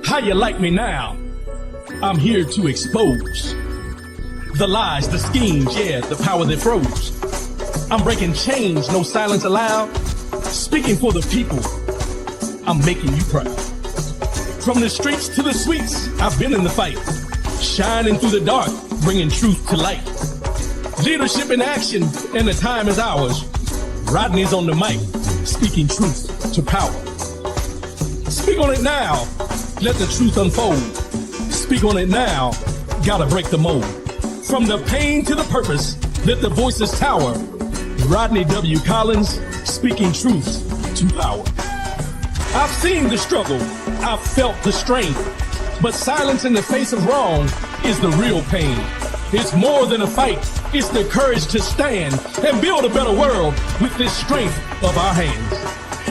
How you like me now? I'm here to expose the lies, the schemes, yeah, the power that froze. I'm breaking chains, no silence allowed. Speaking for the people, I'm making you proud. From the streets to the suites, I've been in the fight. Shining through the dark, bringing truth to light. Leadership in action, and the time is ours. Rodney's on the mic, speaking truth to power. Speak on it now, let the truth unfold. Speak on it now, gotta break the mold. From the pain to the purpose, let the voices tower. Rodney W. Collins, speaking truth to power. I've seen the struggle, I've felt the strain, but silence in the face of wrong is the real pain. It's more than a fight, it's the courage to stand and build a better world with this strength of our hands.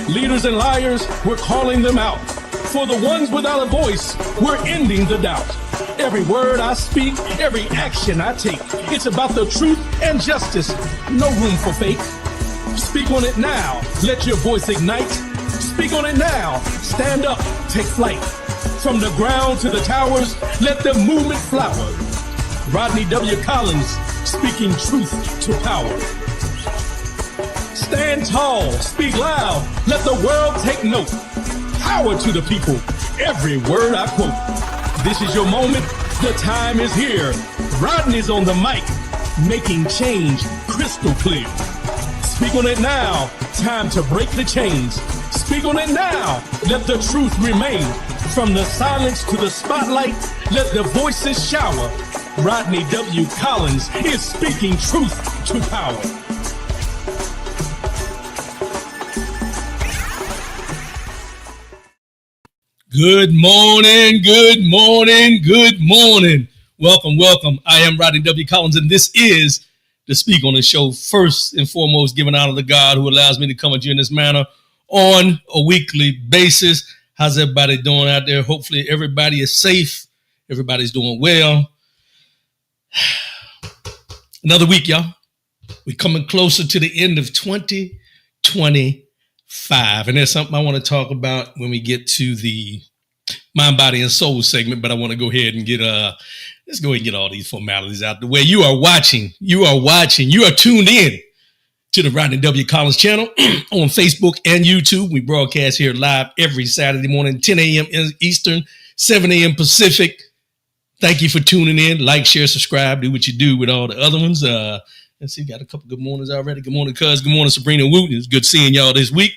Leaders and liars, we're calling them out. For the ones without a voice, we're ending the doubt. Every word I speak, every action I take, it's about the truth and justice, no room for fake. Speak on it now, let your voice ignite. Speak on it now, stand up, take flight. From the ground to the towers, let the movement flower. Rodney W. Collins, speaking truth to power. Stand tall, speak loud, let the world take note. Power to the people, every word I quote. This is your moment, the time is here. Rodney's on the mic, making change crystal clear. Speak on it now, time to break the chains. Speak on it now, let the truth remain. From the silence to the spotlight, let the voices shower. Rodney W. Collins is speaking truth to power. Good morning, good morning, good morning. Welcome, welcome. I am Rodney W. Collins, and this is the Speak on the Show. First and foremost, giving honor to God who allows me to come at you in this manner on a weekly basis. How's everybody doing out there? Hopefully everybody is safe. Everybody's doing well. Another week, y'all. We're coming closer to the end of 2025. And there's something I want to talk about when we get to the mind, body, and soul segment. But I want to go ahead and let's go ahead and get all these formalities out the way. You are tuned in to the Rodney W. Collins channel on Facebook and YouTube. We broadcast here live every Saturday morning, 10 a.m. Eastern, 7 a.m. Pacific. Thank you for tuning in. Like, share, subscribe, do what you do with all the other ones. Let's see, got a couple good mornings already. Good morning, cuz. Good morning, Sabrina Wooten. It's good seeing y'all this week.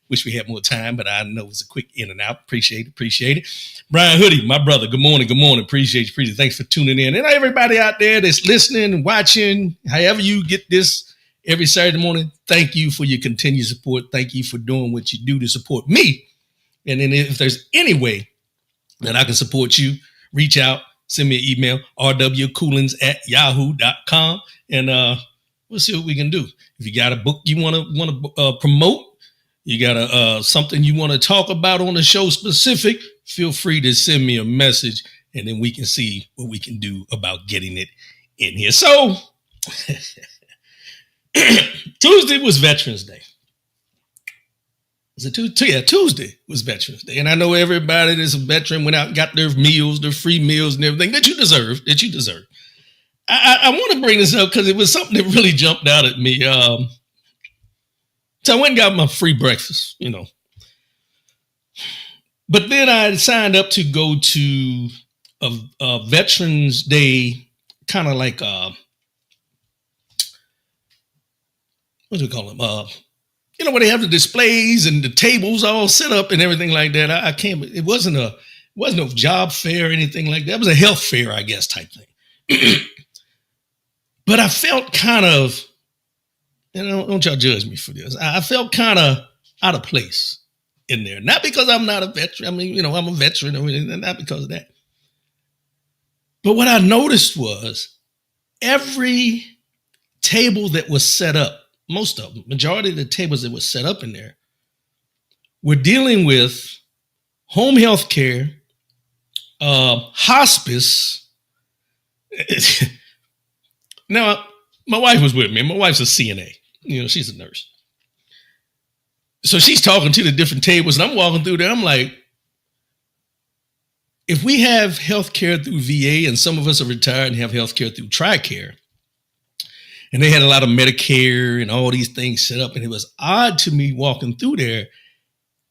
Wish we had more time, but I know it's a quick in and out. Appreciate it. Brian Hoodie, my brother. Good morning. Appreciate you. Thanks for tuning in. And everybody out there that's listening and watching, however you get this every Saturday morning, thank you for your continued support. Thank you for doing what you do to support me. And then if there's any way that I can support you, reach out. Send me an email, rwcoolins@yahoo.com, and we'll see what we can do. If you got a book you want to promote, you got something you want to talk about on the show specific, feel free to send me a message, and then we can see what we can do about getting it in here. So, Tuesday was Veterans Day. Was it Tuesday? Yeah, Tuesday was Veterans Day. And I know everybody that's a veteran went out and got their meals, their free meals and everything that you deserve. I want to bring this up because it was something that really jumped out at me. So I went and got my free breakfast, But then I signed up to go to a Veterans Day kind of like, what do we call them? Where they have the displays and the tables all set up and everything like that. I can't. It wasn't a job fair or anything like that. It was a health fair, I guess, type thing. But I felt kind of, don't y'all judge me for this. I felt kind of out of place in there. Not because I'm not a veteran. I mean, I'm a veteran. Not because of that. But what I noticed was every table that was set up, most of them, majority of the tables that were set up in there were dealing with home health care, hospice. Now, my wife was with me. My wife's a CNA. She's a nurse. So she's talking to the different tables, and I'm walking through there. I'm like, if we have health care through VA, and some of us are retired and have health care through TRICARE, and they had a lot of Medicare and all these things set up, and it was odd to me walking through there.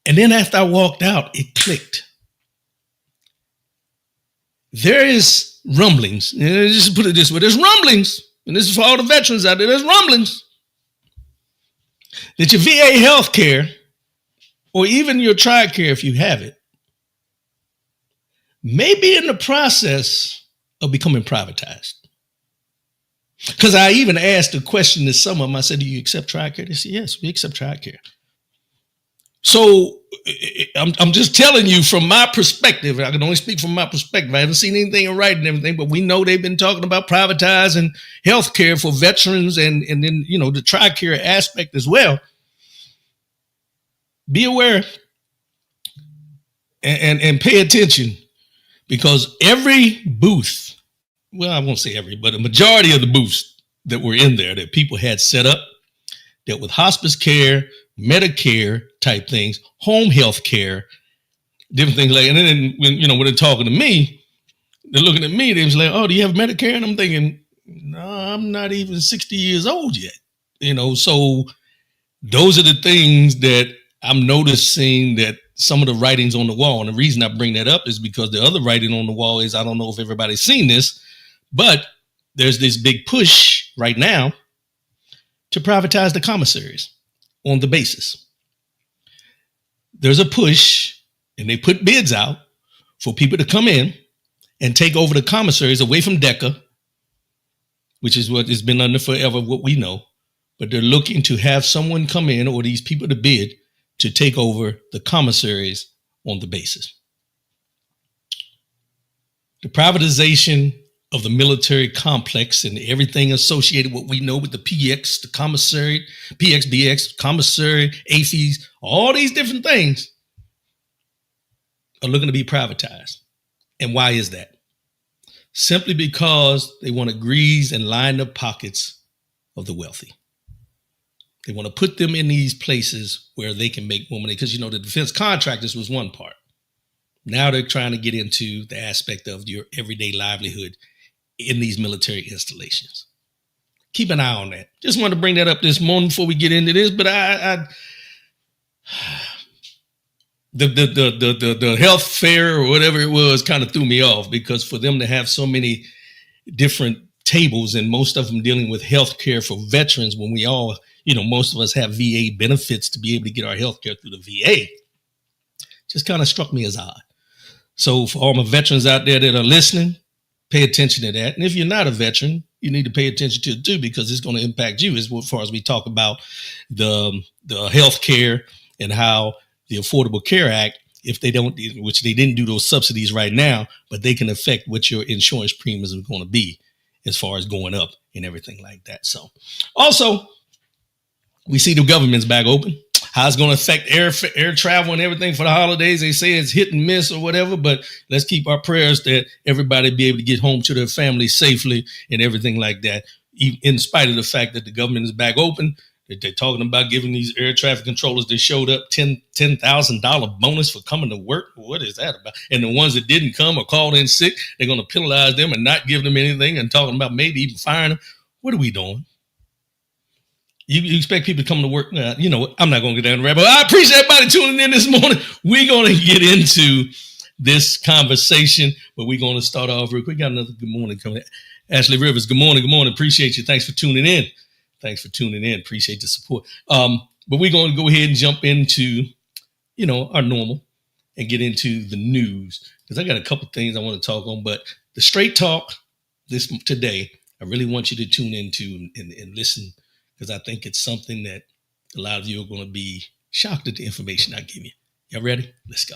And then after I walked out, it clicked. There is rumblings. Just put it this way. There's rumblings. And this is for all the veterans out there. There's rumblings that your VA health care, or even your TRICARE, if you have it, may be in the process of becoming privatized. Because I even asked a question to some of them. I said, do you accept TRICARE? They said, yes, we accept TRICARE. So I'm just telling you from my perspective. I can only speak from my perspective. I haven't seen anything in writing and everything, but we know they've been talking about privatizing health care for veterans and then, you know, the TRICARE aspect as well. Be aware and pay attention, because every booth, well, I won't say every, but a majority of the booths that were in there that people had set up, that with hospice care, Medicare type things, home health care, different things like, and then when they're talking to me, they're looking at me, they're like, oh, do you have Medicare? And I'm thinking, no, I'm not even 60 years old yet. So those are the things that I'm noticing, that some of the writings on the wall. And the reason I bring that up is because the other writing on the wall is, I don't know if everybody's seen this, but there's this big push right now to privatize the commissaries on the basis. There's a push, and they put bids out for people to come in and take over the commissaries away from DECA, which is what has been under forever, what we know. But they're looking to have someone come in, or these people to bid, to take over the commissaries on the basis. The privatization of the military complex and everything associated with what we know with the PX, the commissary, PXBX, commissary, AFES, all these different things are looking to be privatized. And why is that? Simply because they want to grease and line the pockets of the wealthy. They want to put them in these places where they can make more money, because, the defense contractors was one part. Now they're trying to get into the aspect of your everyday livelihood in these military installations. Keep an eye on that. Just wanted to bring that up this morning before we get into this, but the health fair or whatever it was kind of threw me off, because for them to have so many different tables, and most of them dealing with health care for veterans, when we all, most of us have VA benefits to be able to get our health care through the VA, just kind of struck me as odd. So for all my veterans out there that are listening, pay attention to that. And if you're not a veteran, you need to pay attention to it too, because it's going to impact you as far as we talk about the health care and how the Affordable Care Act, if they don't, which they didn't do those subsidies right now, but they can affect what your insurance premiums are going to be as far as going up and everything like that. So also, we see the government's back open. How it's going to affect air travel and everything for the holidays. They say it's hit and miss or whatever, but let's keep our prayers that everybody be able to get home to their families safely and everything like that, in spite of the fact that the government is back open. That they're talking about giving these air traffic controllers that showed up $10,000 bonus for coming to work. What is that about? And the ones that didn't come or called in sick, they're going to penalize them and not give them anything, and talking about maybe even firing them. What are we doing? You expect people to come to work? I'm not going to get down the rabbit hole. I appreciate everybody tuning in this morning. We're going to get into this conversation, but we're going to start off real quick. We got another good morning coming. Ashley Rivers, good morning. Good morning. Appreciate you. Thanks for tuning in. Appreciate the support. But we're going to go ahead and jump into, our normal, and get into the news, because I got a couple things I want to talk on. But the straight talk today, I really want you to tune into and listen, because I think it's something that a lot of you are going to be shocked at the information I give you. Y'all ready? Let's go.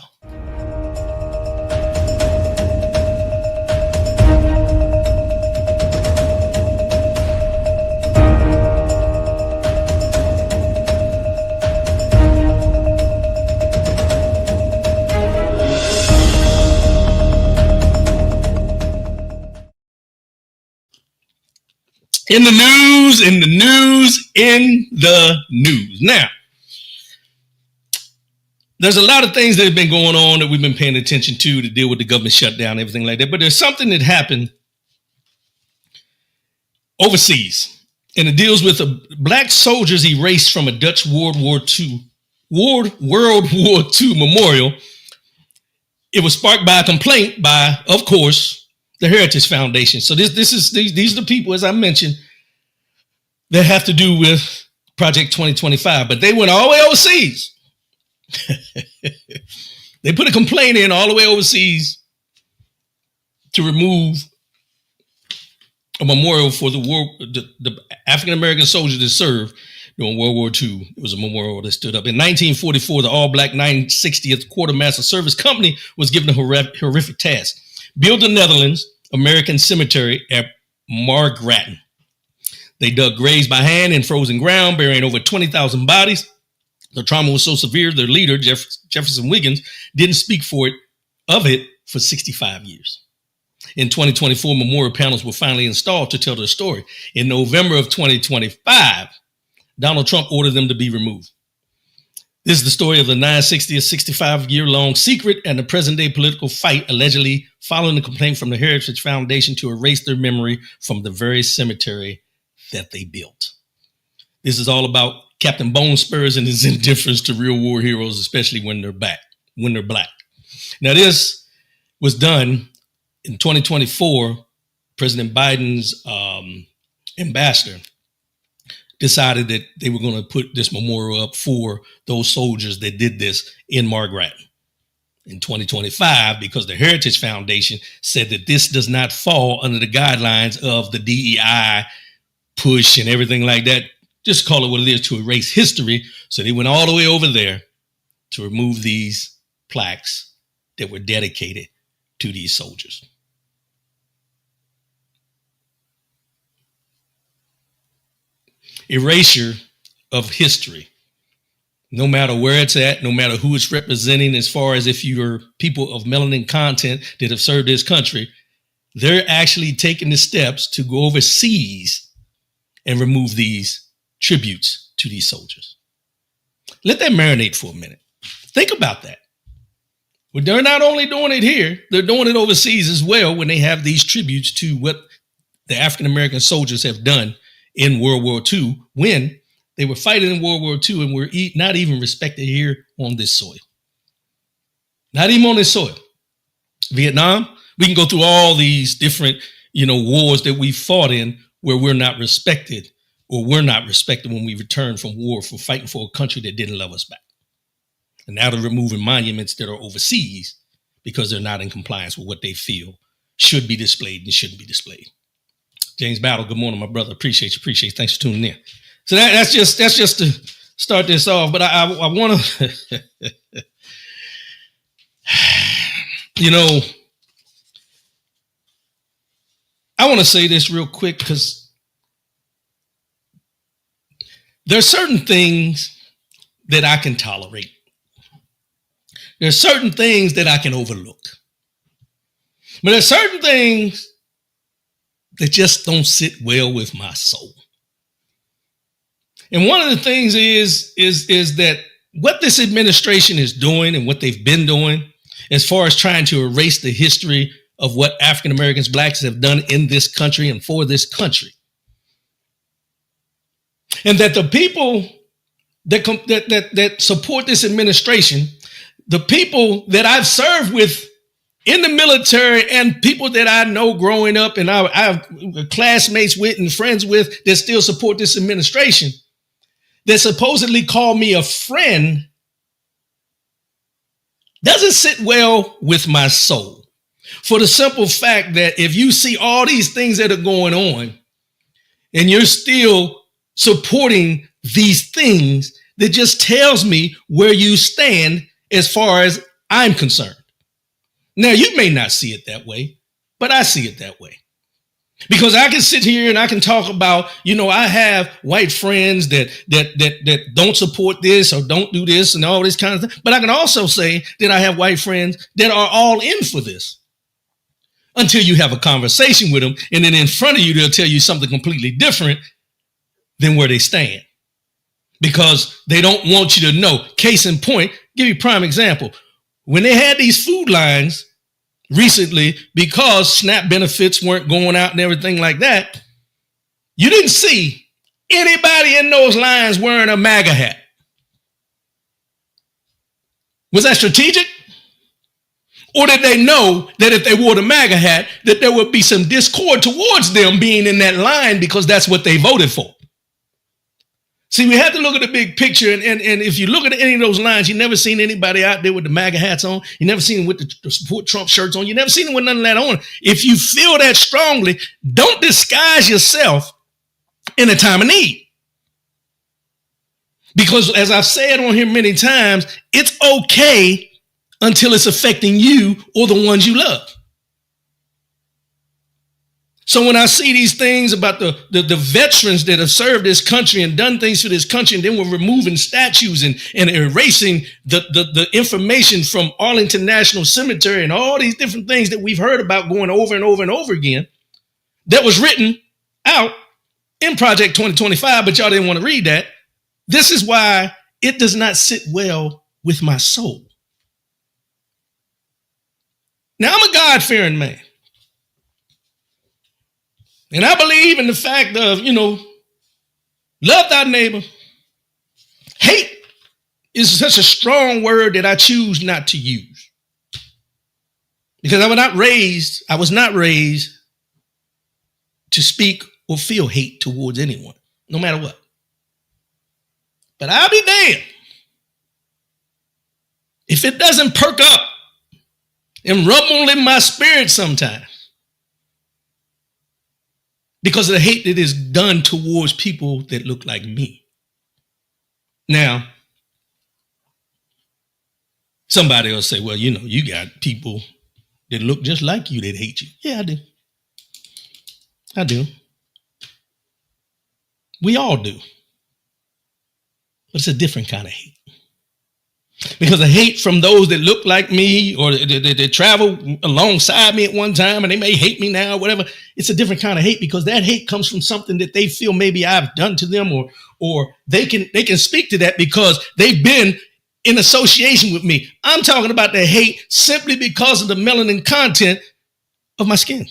In the news. Now, there's a lot of things that have been going on that we've been paying attention to deal with the government shutdown, everything like that. But there's something that happened overseas, and it deals with black soldiers erased from a Dutch World War II memorial. It was sparked by a complaint by, of course, the Heritage Foundation. So these are the people, as I mentioned, that have to do with Project 2025, but they went all the way overseas. They put a complaint in all the way overseas to remove a memorial for the African-American soldiers that served during World War II. It was a memorial that stood up. In 1944, the all-black 960th Quartermaster Service Company was given a horrific task. Build the Netherlands American Cemetery at Margraten. They dug graves by hand in frozen ground, burying over 20,000 bodies. The trauma was so severe, their leader, Jefferson Wiggins, didn't speak of it for 65 years. In 2024, memorial panels were finally installed to tell their story. In November of 2025, Donald Trump ordered them to be removed. This is the story of the 960th 65-year-long secret and the present-day political fight allegedly following the complaint from the Heritage Foundation to erase their memory from the very cemetery that they built. This is all about Captain Bone Spurs and his indifference to real war heroes, especially when they're black. Now, this was done in 2024. President Biden's ambassador decided that they were going to put this memorial up for those soldiers that did this in Margraten. In 2025, because the Heritage Foundation said that this does not fall under the guidelines of the DEI push and everything like that. Just call it what it is, to erase history. So they went all the way over there to remove these plaques that were dedicated to these soldiers. Erasure of history, no matter where it's at, no matter who it's representing, as far as if you're people of melanin content that have served this country, they're actually taking the steps to go overseas and remove these tributes to these soldiers. Let that marinate for a minute. Think about that. Well, they're not only doing it here, they're doing it overseas as well when they have these tributes to what the African-American soldiers have done in World War II when they were fighting in World War II and were not even respected here on this soil. Not even on this soil. Vietnam, we can go through all these different, wars that we fought in where we're not respected, or we're not respected when we return from war for fighting for a country that didn't love us back. And now they're removing monuments that are overseas because they're not in compliance with what they feel should be displayed and shouldn't be displayed. James Battle, good morning, my brother. Appreciate you. Thanks for tuning in. So that's just to start this off. But I want to, I want to say this real quick because there's certain things that I can tolerate. There's certain things that I can overlook. But there's certain things that just don't sit well with my soul. And one of the things is that what this administration is doing and what they've been doing as far as trying to erase the history of what African Americans, blacks have done in this country and for this country. And that the people that support this administration, the people that I've served with in the military and people that I know growing up and I have classmates with and friends with that still support this administration, that supposedly call me a friend, doesn't sit well with my soul. For the simple fact that if you see all these things that are going on and you're still supporting these things, that just tells me where you stand as far as I'm concerned. Now, you may not see it that way, but I see it that way. Because I can sit here and I can talk about, I have white friends that don't support this or don't do this and all this kind of thing. But I can also say that I have white friends that are all in for this. Until you have a conversation with them, and then in front of you, they'll tell you something completely different than where they stand. Because they don't want you to know. Case in point, Give you a prime example. When they had these food lines recently, because SNAP benefits weren't going out and everything like that, you didn't see anybody in those lines wearing a MAGA hat. Was that strategic? Or did they know that if they wore the MAGA hat, that there would be some discord towards them being in that line because that's what they voted for? See, we have to look at the big picture, and if you look at any of those lines, you never seen anybody out there with the MAGA hats on. You never seen them with the support Trump shirts on. You never seen them with none of that on. If you feel that strongly, don't disguise yourself in a time of need. Because as I've said on here many times, it's okay until it's affecting you or the ones you love. So when I see these things about the veterans that have served this country and done things for this country, and then we're removing statues and erasing the information from Arlington National Cemetery and all these different things that we've heard about going over and over and over again, that was written out in Project 2025, but y'all didn't want to read that. This is why it does not sit well with my soul. Now, I'm a God-fearing man. And I believe in the fact of, love thy neighbor. Hate is such a strong word that I choose not to use. Because I was not raised to speak or feel hate towards anyone, no matter what. But I'll be damned if it doesn't perk up and rumble in my spirit sometimes because of the hate that is done towards people that look like me. Now, somebody will say, well, you got people that look just like you that hate you. Yeah, I do. I do. We all do. But it's a different kind of hate. Because the hate from those that look like me or that travel alongside me at one time and they may hate me now or whatever, it's a different kind of hate because that hate comes from something that they feel maybe I've done to them or they can speak to that because they've been in association with me. I'm talking about the hate simply because of the melanin content of my skin.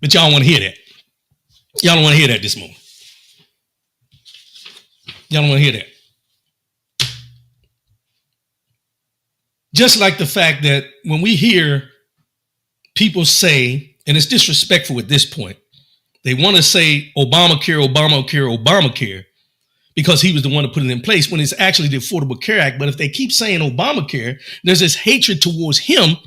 But y'all want to hear that. Y'all don't want to hear that this morning. Y'all don't want to hear that. Just like the fact that when we hear people say, and it's disrespectful at this point, they want to say Obamacare, Obamacare, Obamacare, because he was the one to put it in place when it's actually the Affordable Care Act. But if they keep saying Obamacare, there's this hatred towards him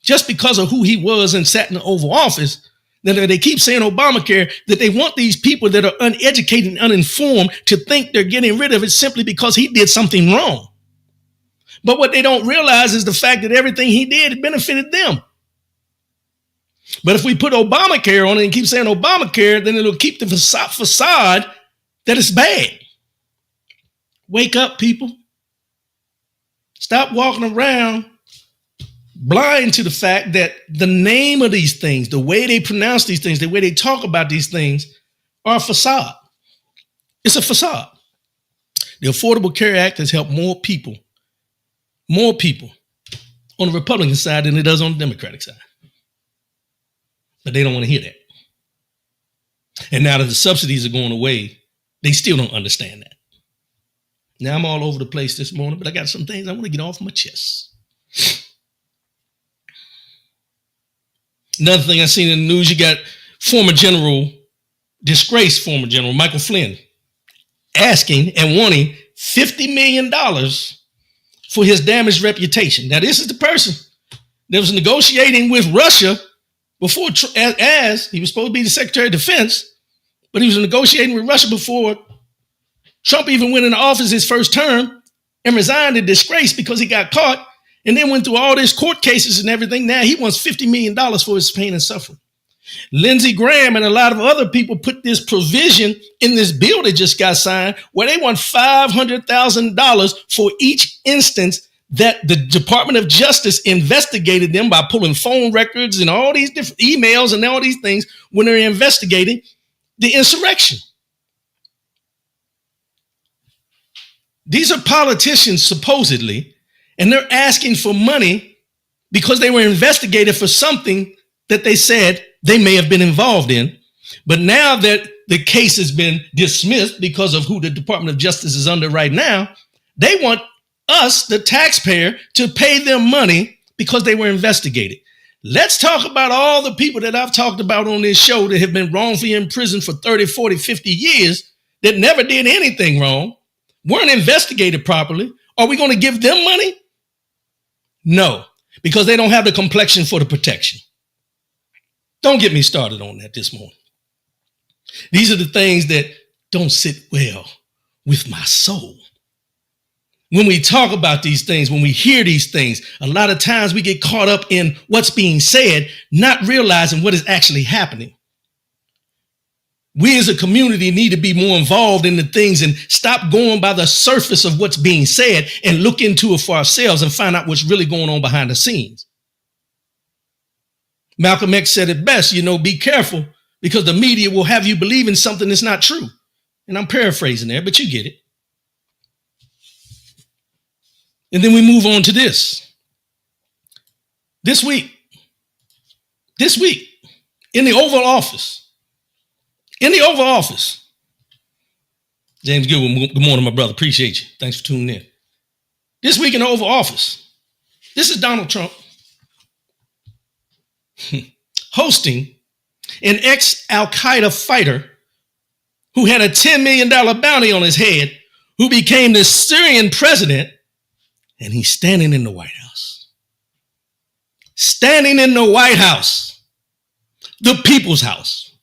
just because of who he was and sat in the Oval Office. That they keep saying Obamacare, that they want these people that are uneducated and uninformed to think they're getting rid of it simply because he did something wrong. But what they don't realize is the fact that everything he did benefited them. But if we put Obamacare on it and keep saying Obamacare, then it'll keep the facade that it's bad. Wake up, people. Stop walking around blind to the fact that the name of these things, the way they pronounce these things, the way they talk about these things are a facade. It's a facade. The Affordable Care Act has helped more people on the Republican side than it does on the Democratic side. But they don't want to hear that. And now that the subsidies are going away, they still don't understand that. Now I'm all over the place this morning, but I got some things I want to get off my chest. Another thing I seen in the news, you got disgraced former general Michael Flynn asking and wanting $50 million for his damaged reputation. Now, this is the person that was negotiating with Russia before, as he was supposed to be the Secretary of Defense, but he was negotiating with Russia before Trump even went into office his first term and resigned in disgrace because he got caught. And then went through all these court cases and everything. Now he wants $50 million for his pain and suffering. Lindsey Graham and a lot of other people put this provision in this bill that just got signed where they want $500,000 for each instance that the Department of Justice investigated them by pulling phone records and all these different emails and all these things when they're investigating the insurrection. These are politicians, supposedly, and they're asking for money because they were investigated for something that they said they may have been involved in. But now that the case has been dismissed because of who the Department of Justice is under right now, they want us, the taxpayer, to pay them money because they were investigated. Let's talk about all the people that I've talked about on this show that have been wrongfully imprisoned for 30, 40, 50 years that never did anything wrong, weren't investigated properly. Are we going to give them money? No, because they don't have the complexion for the protection. Don't get me started on that this morning. These are the things that don't sit well with my soul. When we talk about these things, when we hear these things, a lot of times we get caught up in what's being said, not realizing what is actually happening. We as a community need to be more involved in the things and stop going by the surface of what's being said and look into it for ourselves and find out what's really going on behind the scenes. Malcolm X said it best, be careful because the media will have you believe in something that's not true. And I'm paraphrasing there, but you get it. And then we move on to this. This week, in the Oval Office, James Goodwin, good morning, my brother. Appreciate you. Thanks for tuning in. This week in the Oval Office, this is Donald Trump hosting an ex-Al-Qaeda fighter who had a $10 million bounty on his head, who became the Syrian president, and he's standing in the White House. Standing in the White House, the people's house.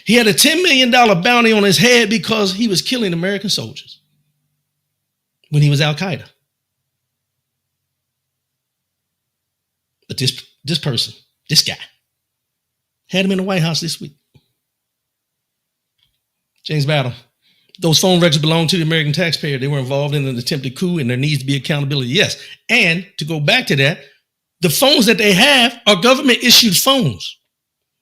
He had a $10 million bounty on his head because he was killing American soldiers when he was Al-Qaeda. But this person, this guy, had him in the White House this week. James Battle, those phone records belong to the American taxpayer. They were involved in an attempted coup and there needs to be accountability. Yes. And to go back to that, the phones that they have are government issued phones.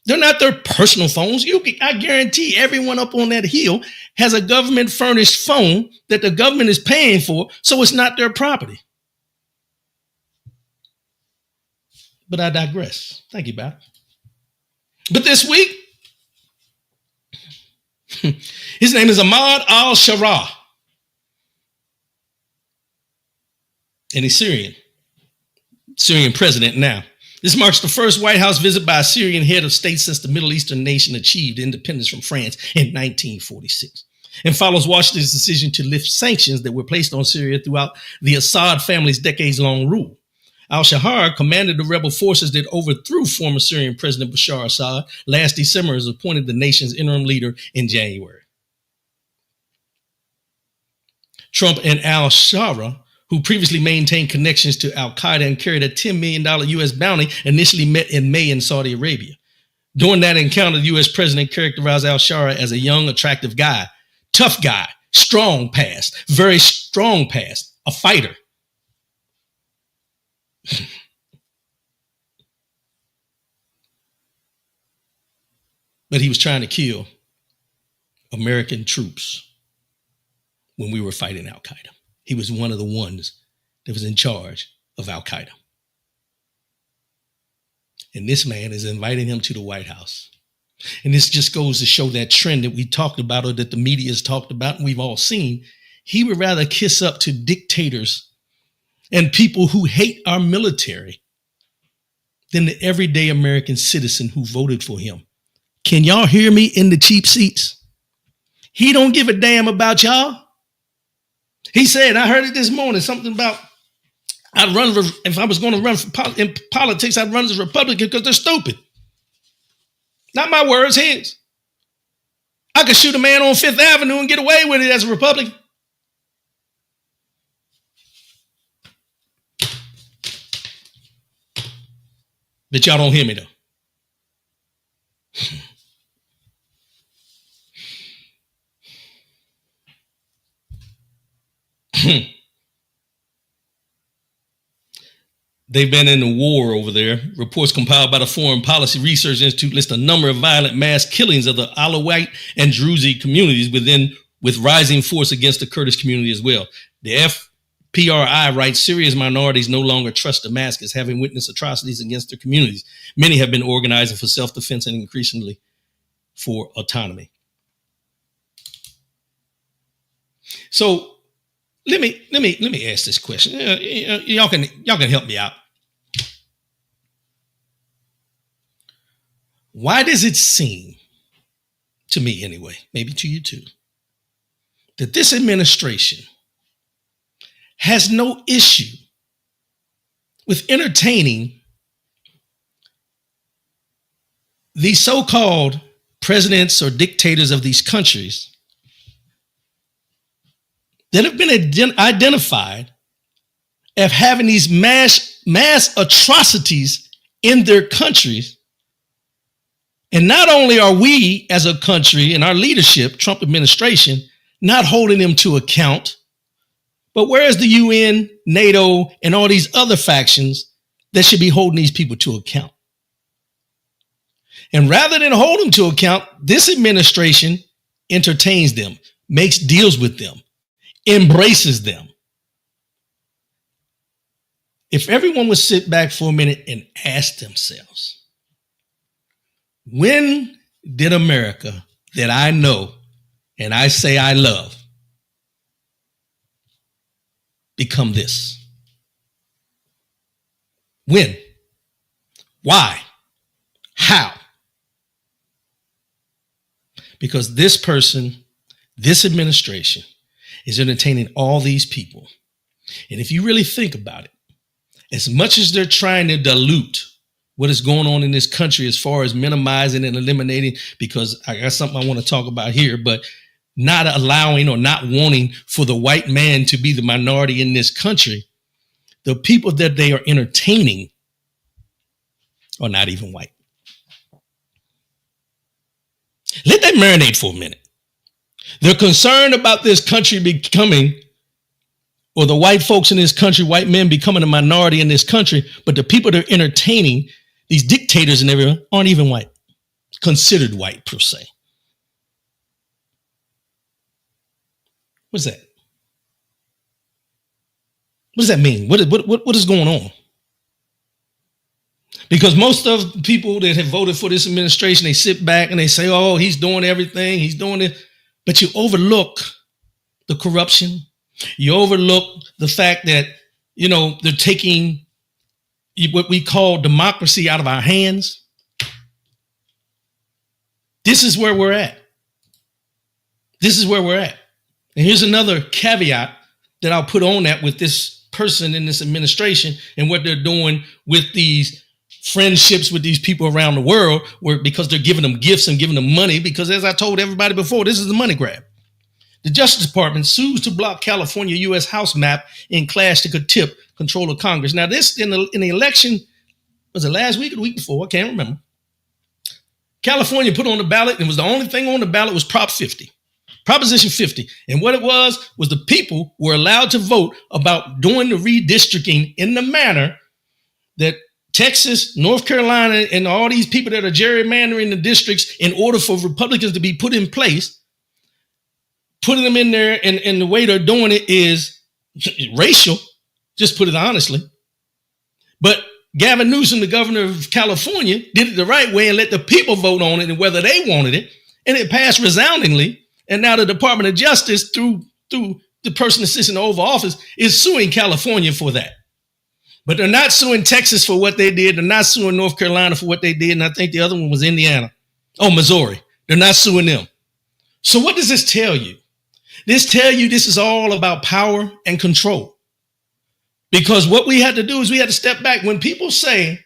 They're not their personal phones. I guarantee everyone up on that hill has a government furnished phone that the government is paying for, so it's not their property. But I digress. Thank you, Bob. But this week, his name is Ahmad al-Sharaa, and he's Syrian president now. This marks the first White House visit by a Syrian head of state since the Middle Eastern nation achieved independence from France in 1946, and follows Washington's decision to lift sanctions that were placed on Syria throughout the Assad family's decades-long rule. Al-Sharaa commanded the rebel forces that overthrew former Syrian President Bashar Assad last December, as appointed the nation's interim leader in January. Trump and al-Sharaa, who previously maintained connections to Al-Qaeda and carried a $10 million U.S. bounty, initially met in May in Saudi Arabia. During that encounter, the U.S. president characterized al-Sharaa as a young, attractive guy, tough guy, strong past, very strong past, a fighter. But he was trying to kill American troops when we were fighting Al-Qaeda. He was one of the ones that was in charge of Al-Qaeda. And this man is inviting him to the White House. And this just goes to show that trend that we talked about, or that the media has talked about and we've all seen. He would rather kiss up to dictators and people who hate our military than the everyday American citizen who voted for him. Can y'all hear me in the cheap seats? He don't give a damn about y'all. He said, I heard it this morning, something about if I was going to run in politics, I'd run as a Republican because they're stupid. Not my words, his. I could shoot a man on Fifth Avenue and get away with it as a Republican. But y'all don't hear me, though. They've been in a war over there. Reports compiled by the Foreign Policy Research Institute list a number of violent mass killings of the Alawite and Druze communities within with rising force against the Kurdish community as well. The FPRI writes Syria's minorities no longer trust Damascus, having witnessed atrocities against their communities. Many have been organizing for self-defense and increasingly for autonomy. So let me ask this question. Y'all can help me out. Why does it seem, to me anyway, maybe to you too, that this administration has no issue with entertaining these so-called presidents or dictators of these countries that have been identified as having these mass atrocities in their countries? And not only are we as a country and our leadership, Trump administration, not holding them to account, but where is the UN, NATO, and all these other factions that should be holding these people to account? And rather than hold them to account, this administration entertains them, makes deals with them, embraces them. If everyone would sit back for a minute and ask themselves, when did America that I know and I say I love become this? When? Why? How? Because this person, this administration is entertaining all these people. And if you really think about it, as much as they're trying to dilute what is going on in this country as far as minimizing and eliminating, because I got something I want to talk about here, but not allowing or not wanting for the white man to be the minority in this country, the people that they are entertaining are not even white. Let that marinate for a minute. They're concerned about this country becoming, or the white folks in this country, white men becoming a minority in this country, but the people they're entertaining, these dictators and everyone, aren't even white, considered white per se. What's that? What does that mean? What is going on? Because most of the people that have voted for this administration, they sit back and they say, oh, he's doing everything, he's doing it. But you overlook the corruption. You overlook the fact that, they're taking what we call democracy out of our hands. This is where we're at. This is where we're at. And here's another caveat that I'll put on that with this person in this administration and what they're doing with these friendships with these people around the world, because they're giving them gifts and giving them money, because as I told everybody before, this is the money grab. The Justice Department sues to block California U.S. House map in clash that could tip control of Congress. Now, this in the election, was it last week or the week before? I can't remember. California put on the ballot, and was the only thing on the ballot was Proposition 50. And what it was the people were allowed to vote about doing the redistricting in the manner that Texas, North Carolina, and all these people that are gerrymandering the districts in order for Republicans to be put in place, putting them in there, and the way they're doing it is racial, just put it honestly. But Gavin Newsom, the governor of California, did it the right way and let the people vote on it and whether they wanted it. And it passed resoundingly. And now the Department of Justice, through the person that sits in the Oval Office, is suing California for that. But they're not suing Texas for what they did. They're not suing North Carolina for what they did. And I think the other one was Indiana. Oh, Missouri. They're not suing them. So what does this tell you? This tells you this is all about power and control. Because what we had to do is we had to step back. When people say,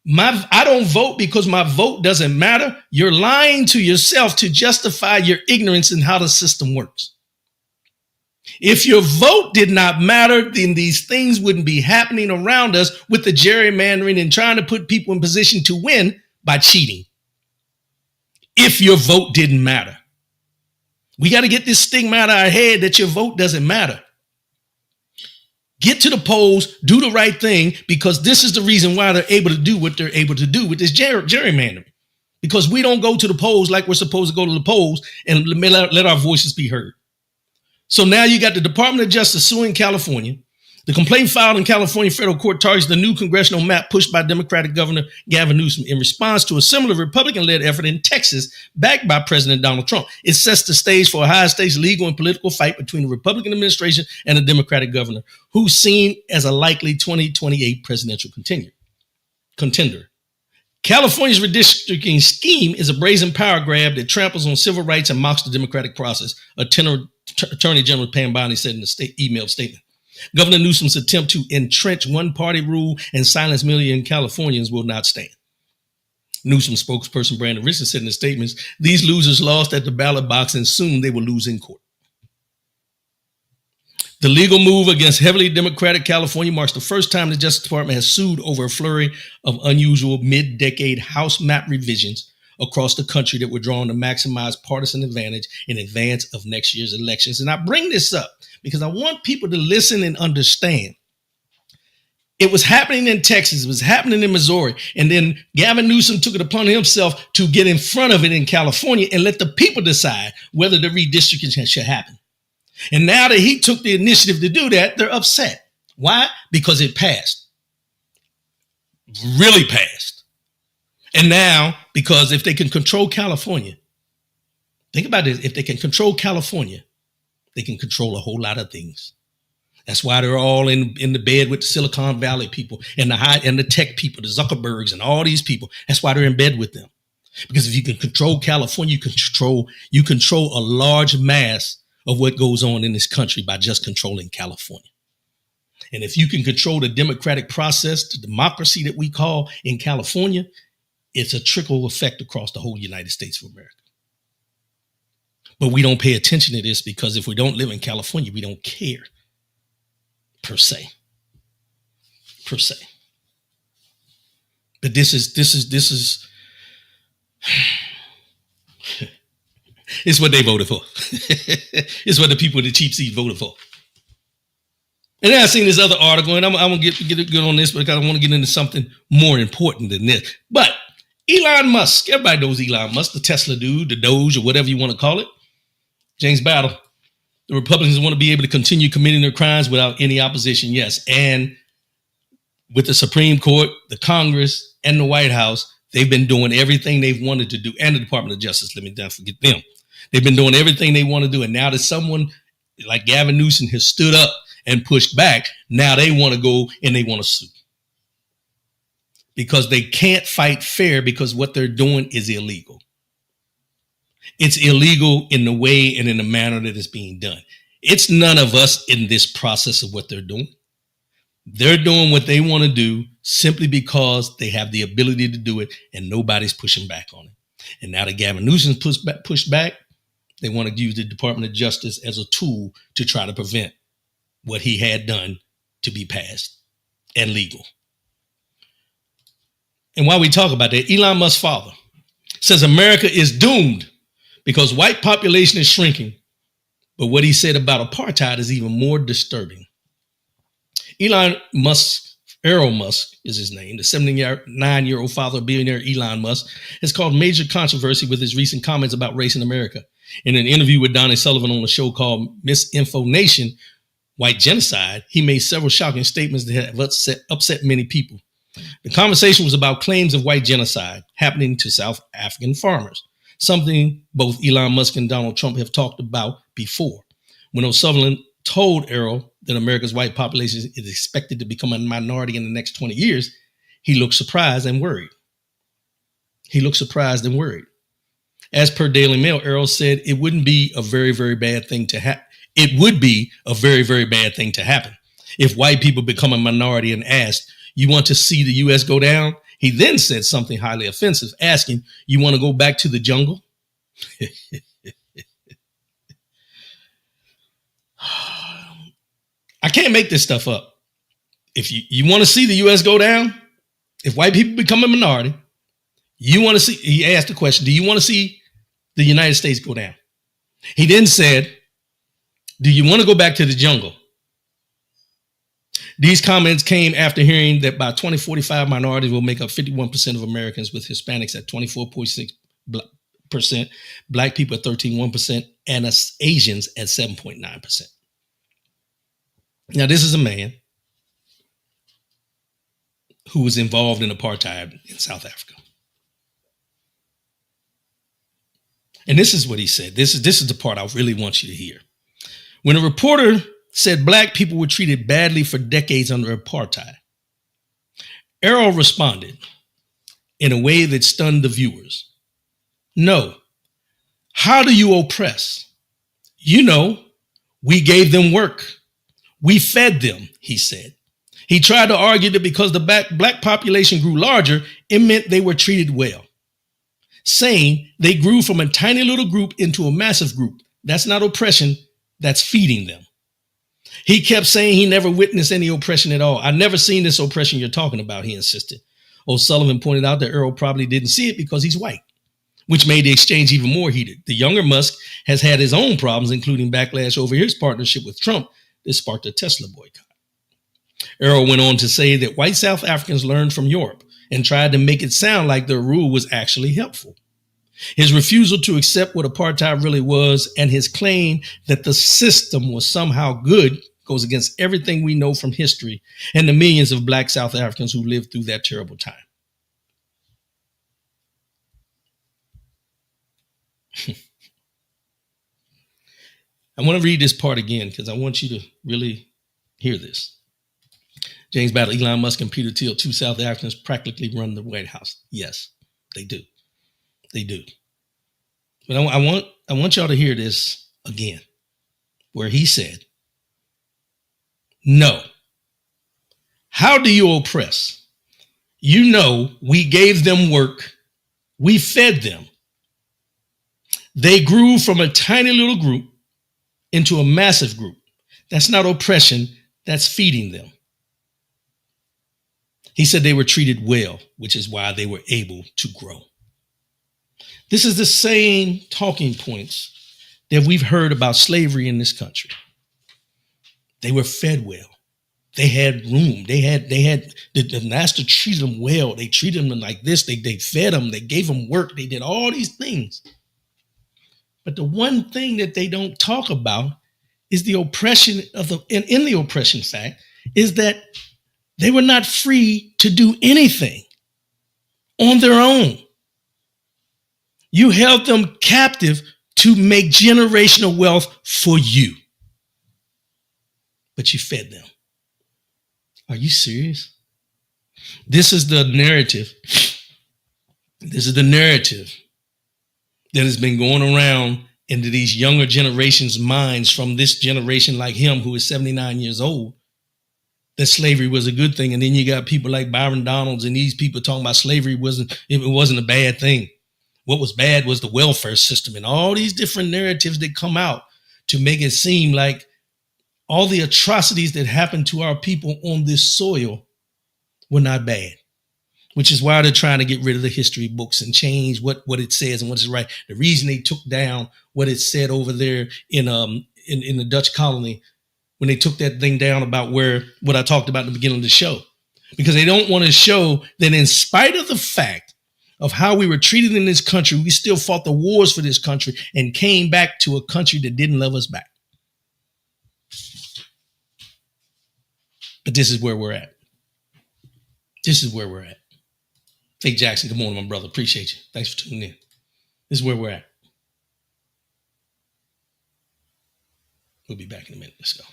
I don't vote because my vote doesn't matter, you're lying to yourself to justify your ignorance in how the system works. If your vote did not matter, then these things wouldn't be happening around us with the gerrymandering and trying to put people in position to win by cheating. If your vote didn't matter. We got to get this stigma out of our head that your vote doesn't matter. Get to the polls, do the right thing, because this is the reason why they're able to do what they're able to do with this gerrymandering. because we don't go to the polls like we're supposed to go to the polls and let our voices be heard. So now you got the Department of Justice suing California. The complaint filed in California federal court targets the new congressional map pushed by Democratic Governor Gavin Newsom in response to a similar Republican-led effort in Texas backed by President Donald Trump. It sets the stage for a high-stakes legal and political fight between the Republican administration and the Democratic governor, who's seen as a likely 2028 presidential contender. California's redistricting scheme is a brazen power grab that tramples on civil rights and mocks the democratic process, Attorney General Pam Bondi said in the emailed statement. Governor Newsom's attempt to entrench one-party rule and silence million Californians will not stand. Newsom spokesperson Brandon Richardson said in the statements, these losers lost at the ballot box and soon they will lose in court. The legal move against heavily Democratic California marks the first time the Justice Department has sued over a flurry of unusual mid-decade House map revisions across the country that were drawn to maximize partisan advantage in advance of next year's elections. And I bring this up because I want people to listen and understand. It was happening in Texas. It was happening in Missouri. And then Gavin Newsom took it upon himself to get in front of it in California and let the people decide whether the redistricting should happen. And now that he took the initiative to do that, they're upset. Why? Because it passed. Really passed. And now, because if they can control California, think about this, if they can control California, they can control a whole lot of things. That's why they're all in the bed with the Silicon Valley people and the tech people, the Zuckerbergs and all these people. That's why they're in bed with them. Because if you can control California, you control a large mass of what goes on in this country by just controlling California. And if you can control the democratic process, the democracy that we call in California, it's a trickle effect across the whole United States of America. But we don't pay attention to this because if we don't live in California, we don't care, per se. But this is it's what they voted for. It's what the people in the cheap seat voted for. And then I seen this other article, and I'm going to get good on this, but I want to get into something more important than this. But Elon Musk, everybody knows Elon Musk, the Tesla dude, the Doge, or whatever you want to call it. James Battle, the Republicans want to be able to continue committing their crimes without any opposition, yes. And with the Supreme Court, the Congress, and the White House, they've been doing everything they've wanted to do, and the Department of Justice, let me not forget them. They've been doing everything they want to do, and now that someone like Gavin Newsom has stood up and pushed back, now they want to go and they want to sue. Because they can't fight fair because what they're doing is illegal. It's illegal in the way and in the manner that it's being done. It's none of us in this process of what they're doing. They're doing what they want to do simply because they have the ability to do it and nobody's pushing back on it. And now that Gavin Newsom's pushed back, they want to use the Department of Justice as a tool to try to prevent what he had done to be passed and legal. And while we talk about that, Elon Musk's father says America is doomed because white population is shrinking. But what he said about apartheid is even more disturbing. Elon Musk, Errol Musk is his name, the 79-year-old father of billionaire Elon Musk, has caused major controversy with his recent comments about race in America. In an interview with Donnie Sullivan on a show called Misinfo Nation, White Genocide, he made several shocking statements that have upset many people. The conversation was about claims of white genocide happening to South African farmers, something both Elon Musk and Donald Trump have talked about before. When O'Sullivan told Errol that America's white population is expected to become a minority in the next 20 years, he looked surprised and worried. As per Daily Mail, Errol said it wouldn't be a very, very bad thing to happen. It would be a very, very bad thing to happen if white people become a minority and asked, you want to see the U.S. go down? He then said something highly offensive, asking, you want to go back to the jungle? I can't make this stuff up. If you want to see the U.S. go down, if white people become a minority, you want to see, he asked the question, do you want to see the United States go down? He then said, do you want to go back to the jungle? These comments came after hearing that by 2045, minorities will make up 51% of Americans, with Hispanics at 24.6%, Black people at 13.1%, and Asians at 7.9%. Now, this is a man who was involved in apartheid in South Africa. And this is what he said. This is the part I really want you to hear. When a reporter said Black people were treated badly for decades under apartheid, Errol responded in a way that stunned the viewers. No. How do you oppress? You know, we gave them work. We fed them, he said. He tried to argue that because the Black population grew larger, it meant they were treated well, saying they grew from a tiny little group into a massive group. That's not oppression, that's feeding them. He kept saying he never witnessed any oppression at all. I've never seen this oppression you're talking about, he insisted. O'Sullivan pointed out that Earl probably didn't see it because he's white, which made the exchange even more heated. The younger Musk has had his own problems, including backlash over his partnership with Trump that sparked a Tesla boycott. Earl went on to say that white South Africans learned from Europe and tried to make it sound like their rule was actually helpful. His refusal to accept what apartheid really was and his claim that the system was somehow good goes against everything we know from history and the millions of Black South Africans who lived through that terrible time. I want to read this part again because I want you to really hear this. James Battle, Elon Musk, and Peter Thiel, two South Africans, practically run the White House. Yes, they do. They do. But I want y'all to hear this again, where he said, no. How do you oppress? You know, we gave them work. We fed them. They grew from a tiny little group into a massive group. That's not oppression. That's feeding them. He said they were treated well, which is why they were able to grow. This is the same talking points that we've heard about slavery in this country. They were fed well. They had room. They had the master treated them well. They treated them like this. They fed them. They gave them work. They did all these things. But the one thing that they don't talk about is the oppression in the oppression fact is that they were not free to do anything on their own. You held them captive to make generational wealth for you. But you fed them. Are you serious? This is the narrative. This is the narrative that has been going around into these younger generations' minds from this generation like him, who is 79 years old, that slavery was a good thing. And then you got people like Byron Donalds and these people talking about slavery wasn't a bad thing. What was bad was the welfare system and all these different narratives that come out to make it seem like all the atrocities that happened to our people on this soil were not bad, which is why they're trying to get rid of the history books and change what it says and what is right. The reason they took down what it said over there in the Dutch colony, when they took that thing down about what I talked about at the beginning of the show, because they don't want to show that in spite of the fact of how we were treated in this country, we still fought the wars for this country and came back to a country that didn't love us back. But this is where we're at. This is where we're at. Faith Jackson, good morning, my brother. Appreciate you. Thanks for tuning in. This is where we're at. We'll be back in a minute. Let's go.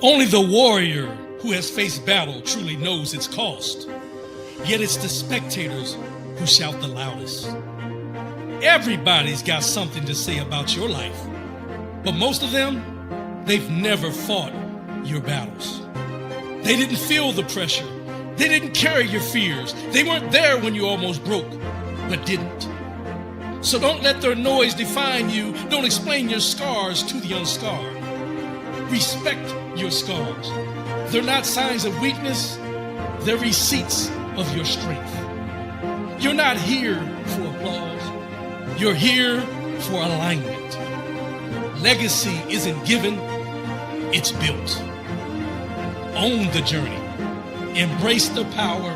Only the warrior who has faced battle truly knows its cost. Yet it's the spectators who shout the loudest. Everybody's got something to say about your life, but most of them, they've never fought your battles. They didn't feel the pressure. They didn't carry your fears. They weren't there when you almost broke, but didn't. So don't let their noise define you. Don't explain your scars to the unscarred. Respect your scars. They're not signs of weakness. They're receipts of your strength. You're not here for applause. You're here for alignment. Legacy isn't given, it's built. Own the journey. Embrace the power.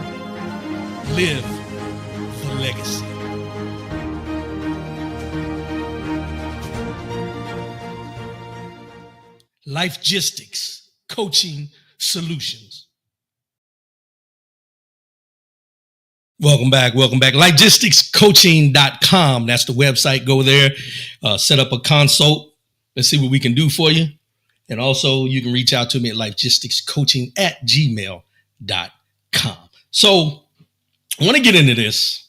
Live the legacy. Lifegistics Coaching Solutions. Welcome back. Lifegisticscoaching.com. That's the website. Go there, set up a consult. Let's see what we can do for you. And also you can reach out to me at lifegisticscoaching@gmail.com. So I want to get into this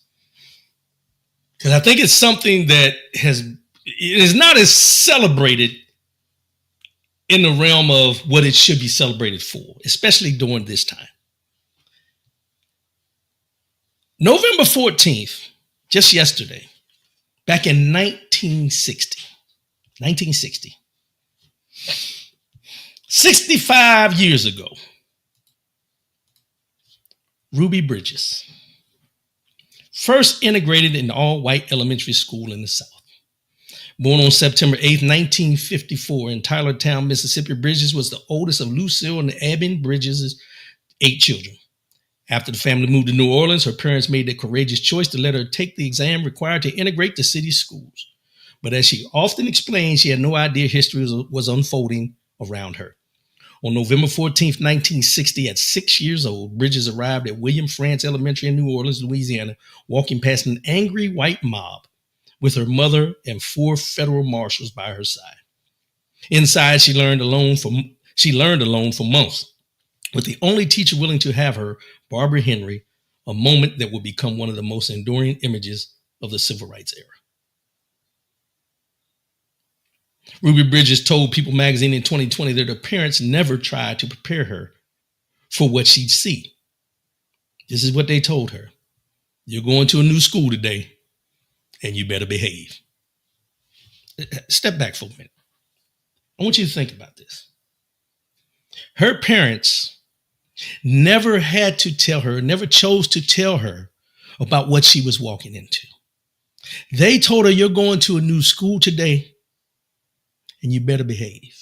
because I think it's something that it is not as celebrated in the realm of what it should be celebrated for, especially during this time. November 14th, just yesterday, back in 1960, 65 years ago, Ruby Bridges first integrated in all-white elementary school in the South. Born on September 8th, 1954 in Tylertown, Mississippi, Bridges was the oldest of Lucille and Eben Bridges' 8 children. After the family moved to New Orleans, her parents made the courageous choice to let her take the exam required to integrate the city's schools. But as she often explained, she had no idea history was unfolding around her. On November 14th, 1960, at 6 years old, Bridges arrived at William Frantz Elementary in New Orleans, Louisiana, walking past an angry white mob with her mother and 4 federal marshals by her side. Inside, she learned alone for months, with the only teacher willing to have her, Barbara Henry, a moment that would become one of the most enduring images of the civil rights era. Ruby Bridges told People magazine in 2020 that her parents never tried to prepare her for what she'd see. This is what they told her. You're going to a new school today, and you better behave. Step back for a minute. I want you to think about this. Her parents never chose to tell her about what she was walking into. They told her, you're going to a new school today, and you better behave.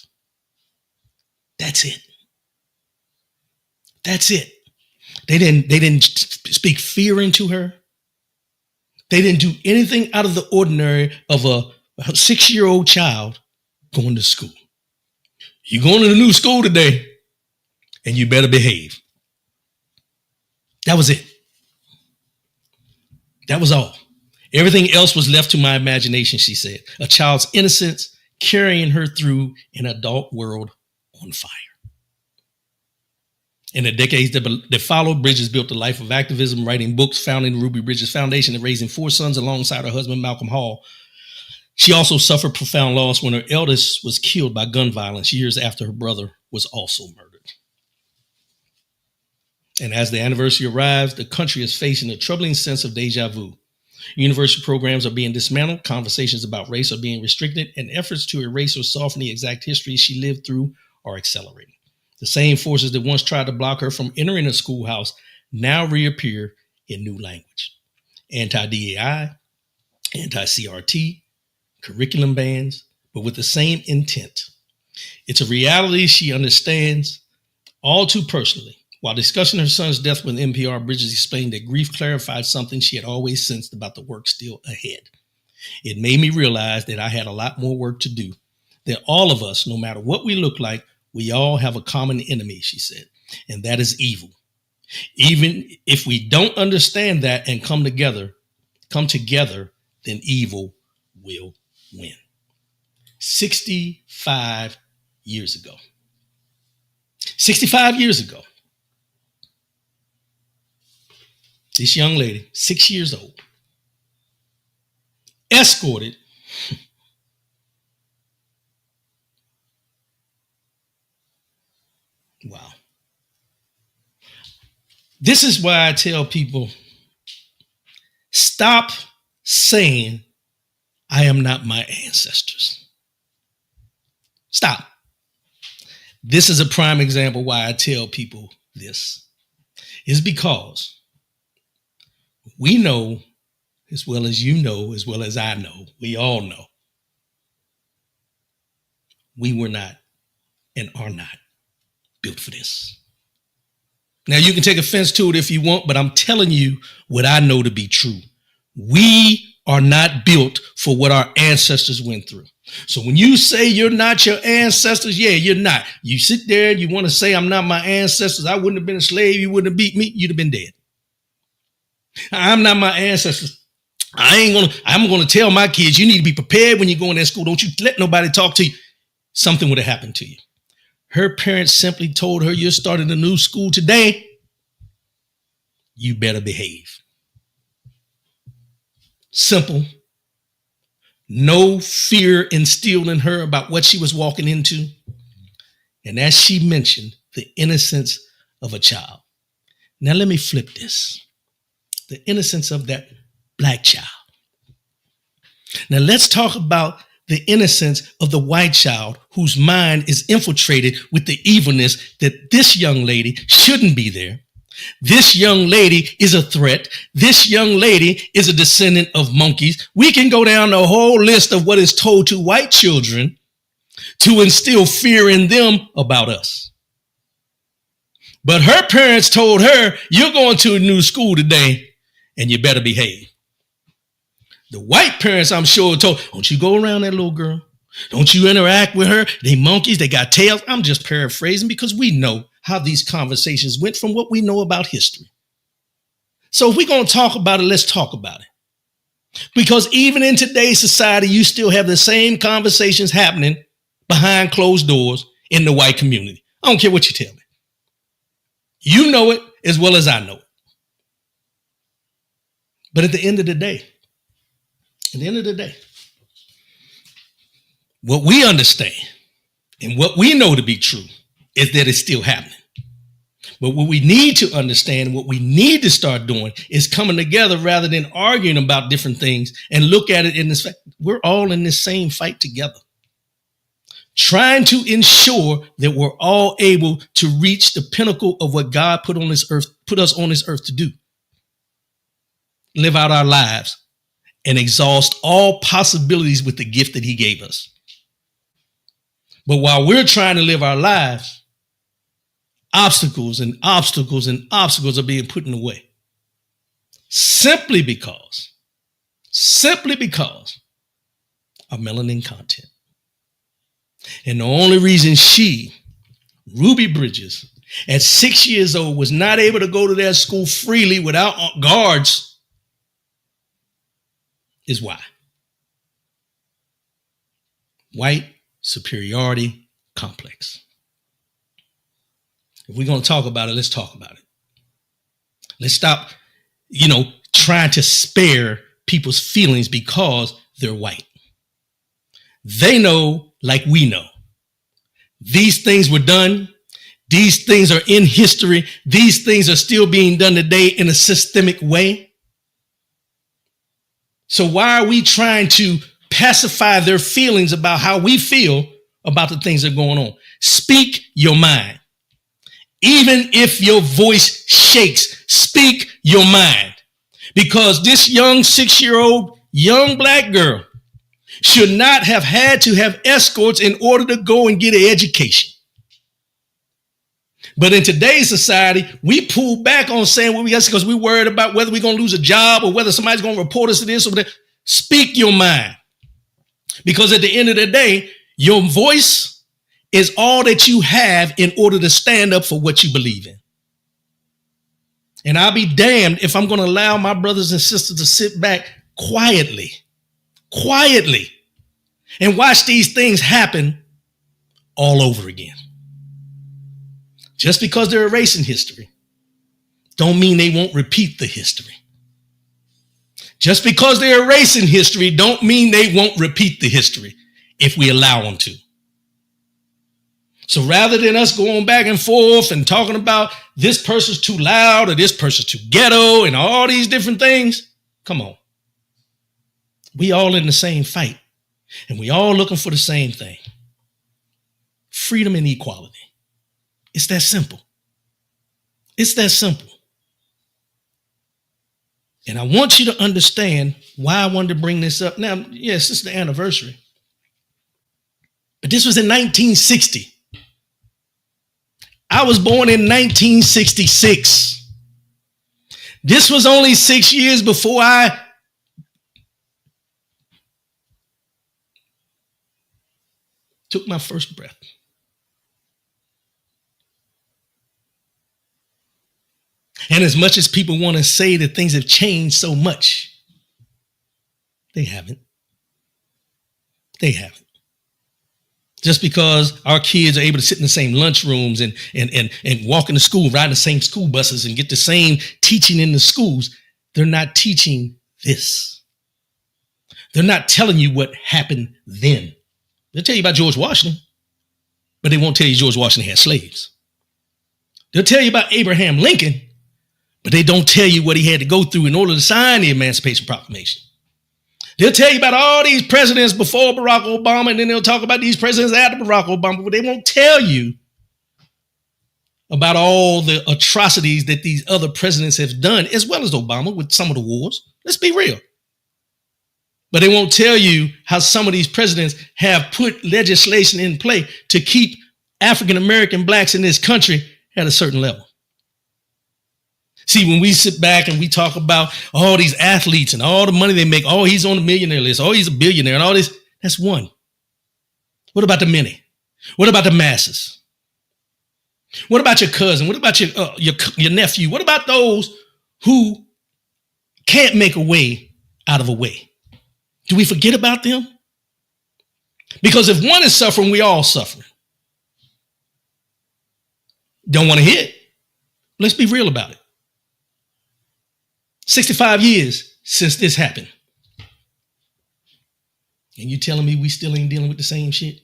That's it. That's it. They didn't speak fear into her. They didn't do anything out of the ordinary of a 6-year-old child going to school. You're going to the new school today, and you better behave. That was it. That was all. Everything else was left to my imagination, she said. A child's innocence carrying her through an adult world on fire. In the decades that followed, Bridges built a life of activism, writing books, founding the Ruby Bridges Foundation, and raising 4 sons alongside her husband, Malcolm Hall. She also suffered profound loss when her eldest was killed by gun violence years after her brother was also murdered. And as the anniversary arrives, the country is facing a troubling sense of deja vu. University programs are being dismantled, conversations about race are being restricted, and efforts to erase or soften the exact history she lived through are accelerating. The same forces that once tried to block her from entering a schoolhouse now reappear in new language. Anti-DEI, anti-CRT, curriculum bans, but with the same intent. It's a reality she understands all too personally. While discussing her son's death with NPR, Bridges explained that grief clarified something she had always sensed about the work still ahead. It made me realize that I had a lot more work to do, that all of us, no matter what we look like, we all have a common enemy, she said, and that is evil. Even if we don't understand that and come together, then evil will win. 65 years ago. 65 years ago. This young lady, 6 years old, escorted wow. This is why I tell people, stop saying, I am not my ancestors. Stop. This is a prime example why I tell people this. Is because we know, as well as you know, as well as I know, we all know, we were not and are not built for this. Now, you can take offense to it if you want, but I'm telling you what I know to be true. We are not built for what our ancestors went through. So when you say you're not your ancestors, yeah, you're not. You sit there and you want to say, I'm not my ancestors. I wouldn't have been a slave. You wouldn't have beat me. You'd have been dead. I'm not my ancestors. I'm going to tell my kids, you need to be prepared when you go in that school. Don't you let nobody talk to you. Something would have happened to you. Her parents simply told her, you're starting a new school today. You better behave. Simple. No fear instilled in her about what she was walking into. And as she mentioned, the innocence of a child. Now let me flip this. The innocence of that black child. Now let's talk about the innocence of the white child whose mind is infiltrated with the evilness that this young lady shouldn't be there. This young lady is a threat. This young lady is a descendant of monkeys. We can go down the whole list of what is told to white children to instill fear in them about us. But her parents told her, you're going to a new school today and you better behave. The white parents, I'm sure, told, don't you go around that little girl. Don't you interact with her. They monkeys, they got tails. I'm just paraphrasing because we know how these conversations went from what we know about history. So if we're going to talk about it, let's talk about it. Because even in today's society, you still have the same conversations happening behind closed doors in the white community. I don't care what you tell me. You know it as well as I know it. But at the end of the day, what we understand and what we know to be true is that it's still happening. But what we need to understand, what we need to start doing is coming together rather than arguing about different things and look at it in this fact. We're all in this same fight together, trying to ensure that we're all able to reach the pinnacle of what God put us on this earth to do. Live out our lives and exhaust all possibilities with the gift that he gave us. But while we're trying to live our lives, obstacles and obstacles and obstacles are being put in the way. Simply because of melanin content. And the only reason she, Ruby Bridges, at 6 years old, was not able to go to that school freely without guards is why. White superiority complex. If we're going to talk about it, let's talk about it. Let's stop, trying to spare people's feelings because they're white. They know like we know. These things were done. These things are in history. These things are still being done today in a systemic way. So why are we trying to pacify their feelings about how we feel about the things that are going on? Speak your mind. Even if your voice shakes, speak your mind. Because this young 6-year-old young black girl should not have had to have escorts in order to go and get an education. But in today's society, we pull back on saying what we got because we're worried about whether we're going to lose a job or whether somebody's going to report us to this or that. Speak your mind. Because at the end of the day, your voice is all that you have in order to stand up for what you believe in. And I'll be damned if I'm going to allow my brothers and sisters to sit back quietly, and watch these things happen all over again. Just because they're erasing history don't mean they won't repeat the history. Just because they're erasing history don't mean they won't repeat the history if we allow them to. So rather than us going back and forth and talking about this person's too loud or this person's too ghetto and all these different things, come on. We all in the same fight and we all looking for the same thing. Freedom and equality. It's that simple. It's that simple. And I want you to understand why I wanted to bring this up. Now, yes, this is the anniversary. But this was in 1960. I was born in 1966. This was only 6 years before I took my first breath. And as much as people want to say that things have changed so much, they haven't. They haven't. Just because our kids are able to sit in the same lunchrooms and walk into school, ride the same school buses and get the same teaching in the schools, they're not teaching this. They're not telling you what happened then. They'll tell you about George Washington, but they won't tell you George Washington had slaves. They'll tell you about Abraham Lincoln, but they don't tell you what he had to go through in order to sign the Emancipation Proclamation. They'll tell you about all these presidents before Barack Obama, and then they'll talk about these presidents after Barack Obama, but they won't tell you about all the atrocities that these other presidents have done, as well as Obama with some of the wars. Let's be real. But they won't tell you how some of these presidents have put legislation in play to keep African-American blacks in this country at a certain level. See, when we sit back and we talk about all these athletes and all the money they make, oh, he's on the millionaire list, oh, he's a billionaire and all this, that's one. What about the many? What about the masses? What about your cousin? What about your nephew? What about those who can't make a way out of a way? Do we forget about them? Because if one is suffering, we all suffering. Don't want to hear it. Let's be real about it. 65 years since this happened. And you telling me we still ain't dealing with the same shit?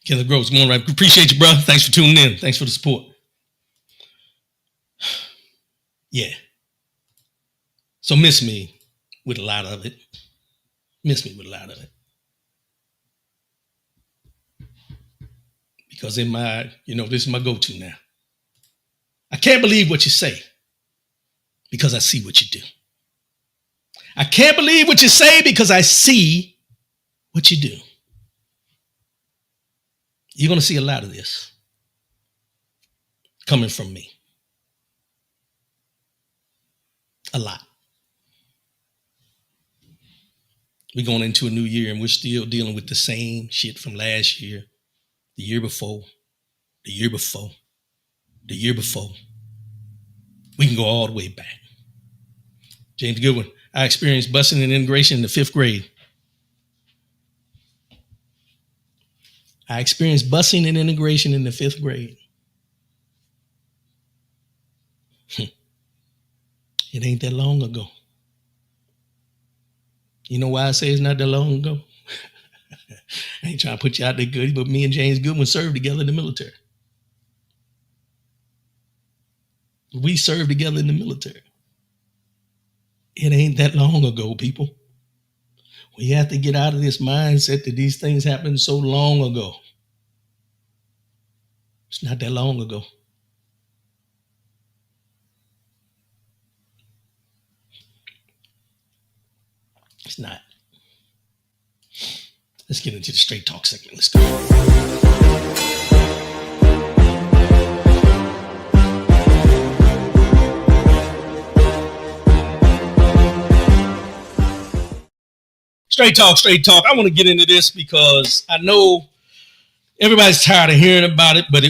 Killer Groves, going right. Appreciate you, bro. Thanks for tuning in. Thanks for the support. Yeah. So miss me with a lot of it. Miss me with a lot of it. Because in my, this is my go-to now. I can't believe what you say because I see what you do. I can't believe what you say because I see what you do. You're going to see a lot of this coming from me. A lot. We're going into a new year and we're still dealing with the same shit from last year, the year before, the year before, the year before. We can go all the way back. James Goodwin, I experienced busing and integration in the 5th grade. I experienced busing and integration in the 5th grade. It ain't that long ago. You know why I say it's not that long ago? I ain't trying to put you out there good, but me and James Goodwin served together in the military. We served together in the military. It ain't that long ago, people. We have to get out of this mindset that these things happened so long ago. It's not that long ago. It's not. Let's get into the straight talk segment. Let's go. Straight talk. I want to get into this because I know everybody's tired of hearing about it, but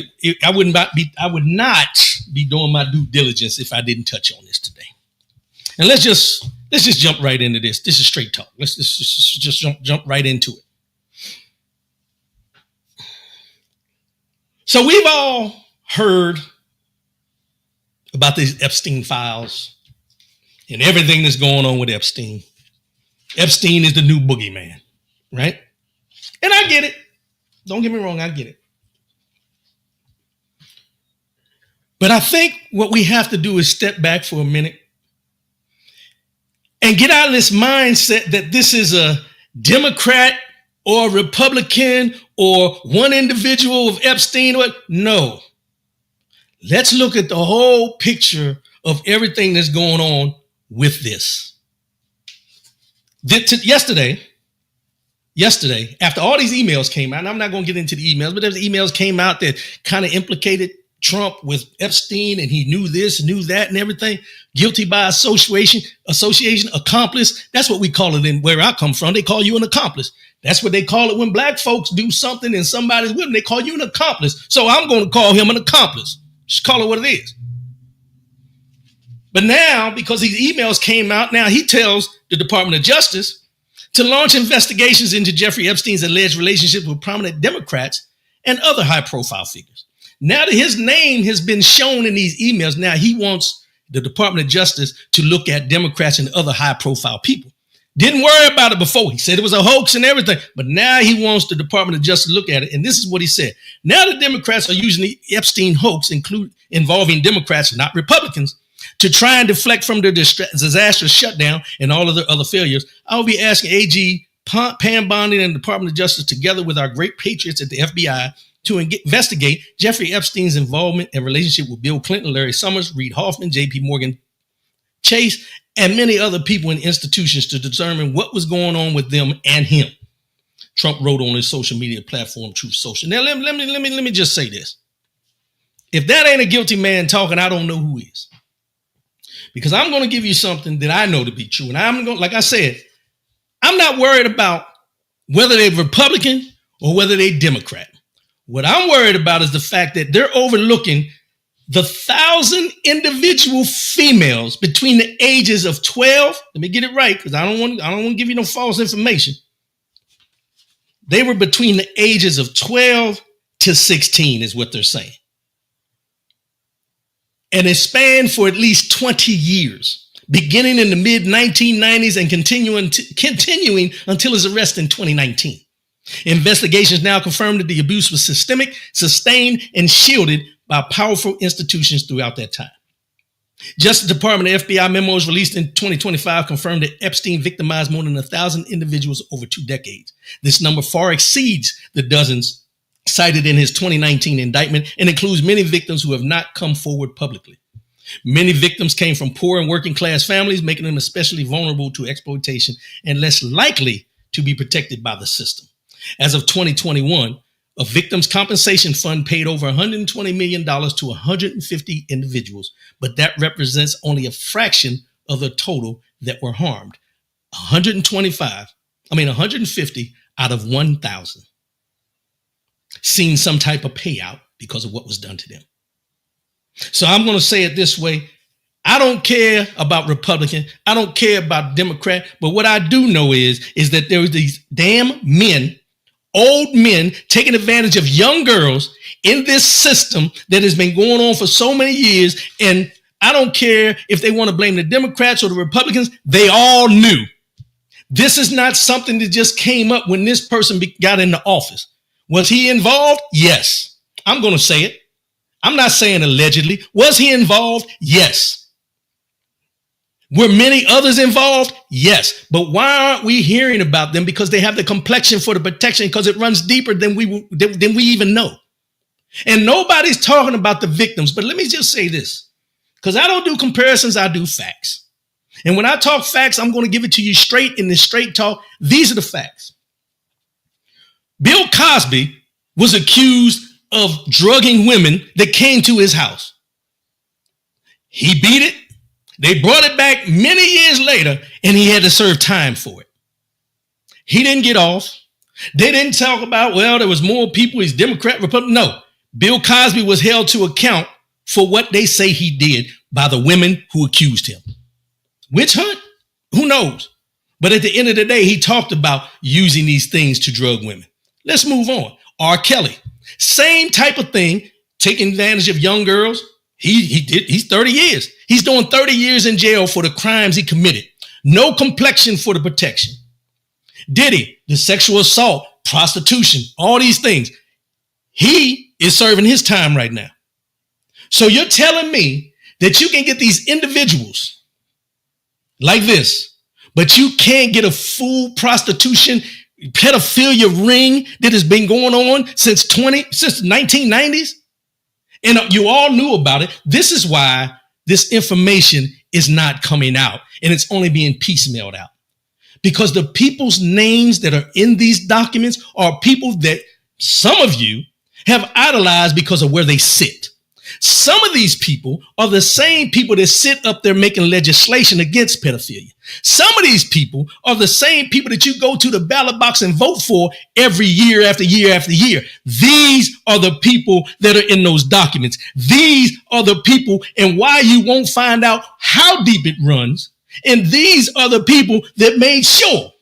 I would not be doing my due diligence if I didn't touch on this today. And let's just jump right into this. This is straight talk. Let's just jump right into it. So we've all heard about these Epstein files and everything that's going on with Epstein. Epstein is the new boogeyman, right? And I get it. Don't get me wrong, I get it. But I think what we have to do is step back for a minute and get out of this mindset that this is a Democrat or a Republican or one individual of Epstein. No. Let's look at the whole picture of everything that's going on with this. Yesterday, yesterday, after all these emails came out, and I'm not going to get into the emails, but there's emails came out that kind of implicated Trump with Epstein, and he knew this, knew that, and everything. Guilty by association, accomplice. That's what we call it in where I come from. They call you an accomplice. That's what they call it when black folks do something and somebody's with them. They call you an accomplice. So I'm going to call him an accomplice. Just call it what it is. But now, because these emails came out, now he tells the Department of Justice to launch investigations into Jeffrey Epstein's alleged relationship with prominent Democrats and other high-profile figures. Now that his name has been shown in these emails, now he wants the Department of Justice to look at Democrats and other high-profile people. Didn't worry about it before. He said it was a hoax and everything, but now he wants the Department of Justice to look at it. And this is what he said. Now the Democrats are using the Epstein hoax, involving Democrats, not Republicans, to try and deflect from their disastrous shutdown and all of the other failures. I'll be asking AG Pam Bondi and the Department of Justice, together with our great patriots at the FBI, to investigate Jeffrey Epstein's involvement and relationship with Bill Clinton, Larry Summers, Reid Hoffman, J.P. Morgan Chase, and many other people and institutions to determine what was going on with them and him. Trump wrote on his social media platform, Truth Social. Now, let me just say this. If that ain't a guilty man talking, I don't know who is. Because I'm going to give you something that I know to be true. And I'm going, like I said, I'm not worried about whether they're Republican or whether they're Democrat. What I'm worried about is the fact that they're overlooking the 1,000 individual females between the ages of 12. Let me get it right, because I don't want to give you no false information. They were between the ages of 12 to 16 is what they're saying. And it spanned for at least 20 years, beginning in the mid 1990s and continuing until his arrest in 2019. Investigations now confirm that the abuse was systemic, sustained, and shielded by powerful institutions throughout that time. Justice Department FBI memos released in 2025 confirmed that Epstein victimized more than 1,000 individuals over 2 decades. This number far exceeds the dozens cited in his 2019 indictment and includes many victims who have not come forward publicly. Many victims came from poor and working class families, making them especially vulnerable to exploitation and less likely to be protected by the system. As of 2021, a victims' compensation fund paid over $120 million to 150 individuals, but that represents only a fraction of the total that were harmed. 150 out of 1,000 seen some type of payout because of what was done to them. So I'm going to say it this way. I don't care about Republican. I don't care about Democrat. But what I do know is that there are these damn men, old men, taking advantage of young girls in this system that has been going on for so many years. And I don't care if they want to blame the Democrats or the Republicans. They all knew. This is not something that just came up when this person got into office. Was he involved? Yes. I'm going to say it. I'm not saying allegedly. Was he involved? Yes. Were many others involved? Yes. But why aren't we hearing about them? Because they have the complexion for the protection, because it runs deeper than we even know. And nobody's talking about the victims. But let me just say this, because I don't do comparisons. I do facts. And when I talk facts, I'm going to give it to you straight in this straight talk. These are the facts. Bill Cosby was accused of drugging women that came to his house. He beat it. They brought it back many years later, and he had to serve time for it. He didn't get off. They didn't talk about, well, there was more people. He's Democrat, Republican. No, Bill Cosby was held to account for what they say he did by the women who accused him. Witch hunt? Who knows? But at the end of the day, he talked about using these things to drug women. Let's move on. R. Kelly, same type of thing, taking advantage of young girls. He's 30 years. He's doing 30 years in jail for the crimes he committed. No complexion for the protection. Diddy, the sexual assault, prostitution, all these things. He is serving his time right now. So you're telling me that you can get these individuals like this, but you can't get a full prostitution, pedophilia ring that has been going on since the 1990s? And you all knew about it. This is why this information is not coming out, and it's only being piecemealed out. because the people's names that are in these documents are people that some of you have idolized because of where they sit. Some of these people are the same people that sit up there making legislation against pedophilia. Some of these people are the same people that you go to the ballot box and vote for every year after year after year. These are the people that are in those documents. These are the people, and why you won't find out how deep it runs. And these are the people that made sure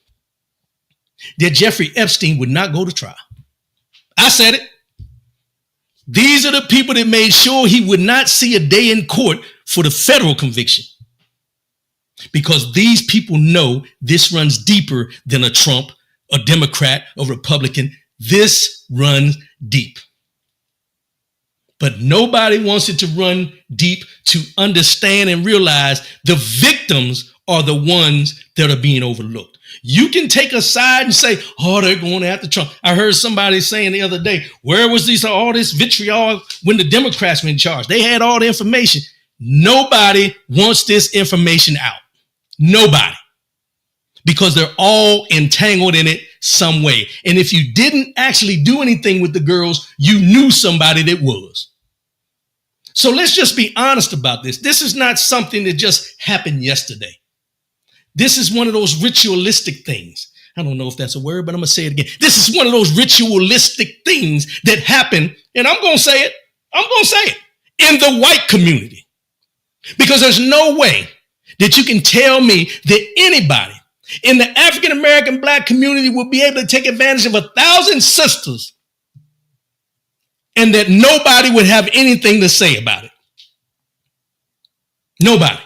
that Jeffrey Epstein would not go to trial. I said it. These are the people that made sure he would not see a day in court for the federal conviction. Because these people know this runs deeper than a Trump, a Democrat, a Republican. This runs deep. But nobody wants it to run deep to understand and realize the victims are the ones that are being overlooked. You can take a side and say, oh, they're going after Trump. I heard somebody saying the other day, where was all this vitriol when the Democrats were in charge? They had all the information. Nobody wants this information out. Nobody. Because they're all entangled in it some way. And if you didn't actually do anything with the girls, you knew somebody that was. So let's just be honest about this. This is not something that just happened yesterday. This is one of those ritualistic things. I don't know if that's a word, but I'm going to say it again. This is one of those ritualistic things that happen, and I'm going to say it. I'm going to say it in the white community. Because there's no way that you can tell me that anybody in the African-American black community will be able to take advantage of 1,000 sisters and that nobody would have anything to say about it. Nobody.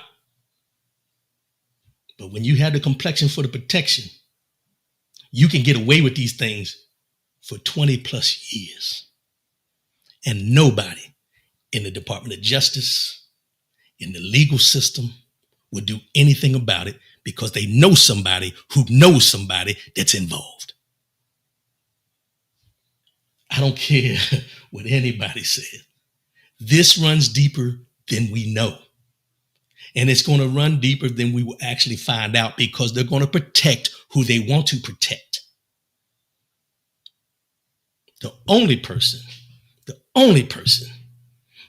But when you have the complexion for the protection, you can get away with these things for 20 plus years. And nobody in the Department of Justice, in the legal system, would do anything about it because they know somebody who knows somebody that's involved. I don't care what anybody says. This runs deeper than we know. And it's going to run deeper than we will actually find out because they're going to protect who they want to protect. The only person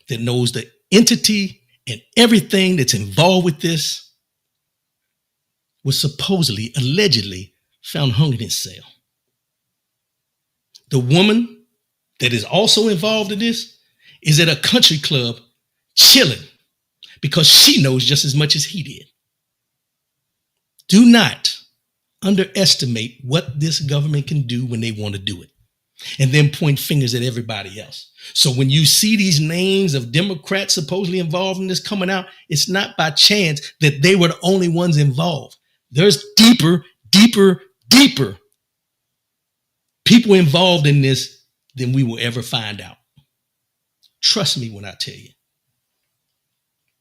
that knows the entity and everything that's involved with this was supposedly, allegedly found hung in his cell. The woman that is also involved in this is at a country club chilling because she knows just as much as he did. Do not underestimate what this government can do when they want to do it and then point fingers at everybody else. So when you see these names of Democrats supposedly involved in this coming out, it's not by chance that they were the only ones involved. There's deeper people involved in this than we will ever find out. Trust me when I tell you.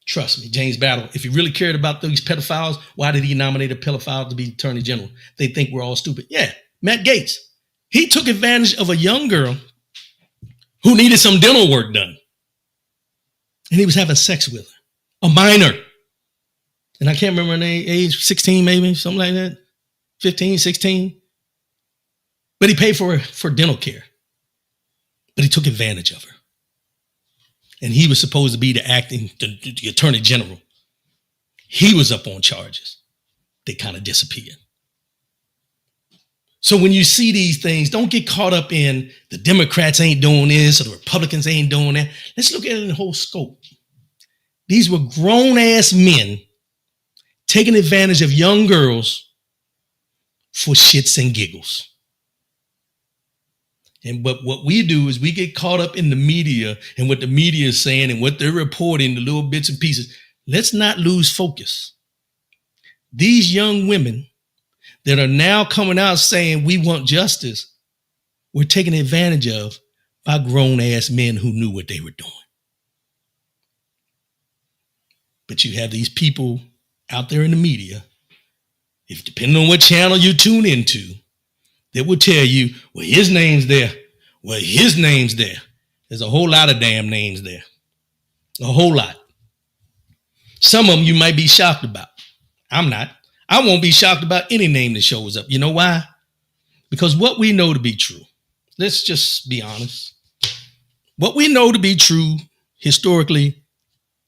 Trust me, James Battle, if he really cared about these pedophiles, why did he nominate a pedophile to be attorney general? They think we're all stupid. Yeah, Matt Gaetz. He took advantage of a young girl who needed some dental work done. And he was having sex with her, a minor. And I can't remember her name, age 16 maybe, something like that, 15, 16. But he paid for dental care. But he took advantage of her. And he was supposed to be the attorney general. He was up on charges. They kind of disappeared. So when you see these things, don't get caught up in the Democrats ain't doing this or the Republicans ain't doing that. Let's look at it in the whole scope. These were grown-ass men taking advantage of young girls for shits and giggles. But what we do is we get caught up in the media and what the media is saying and what they're reporting, the little bits and pieces. Let's not lose focus. These young women that are now coming out saying we want justice were taken advantage of by grown-ass men who knew what they were doing. But you have these people out there in the media, if depending on what channel you tune into, that will tell you, well, his name's there. Well, his name's there. There's a whole lot of damn names there. A whole lot. Some of them you might be shocked about. I'm not. I won't be shocked about any name that shows up. You know why? Because what we know to be true, let's just be honest. What we know to be true historically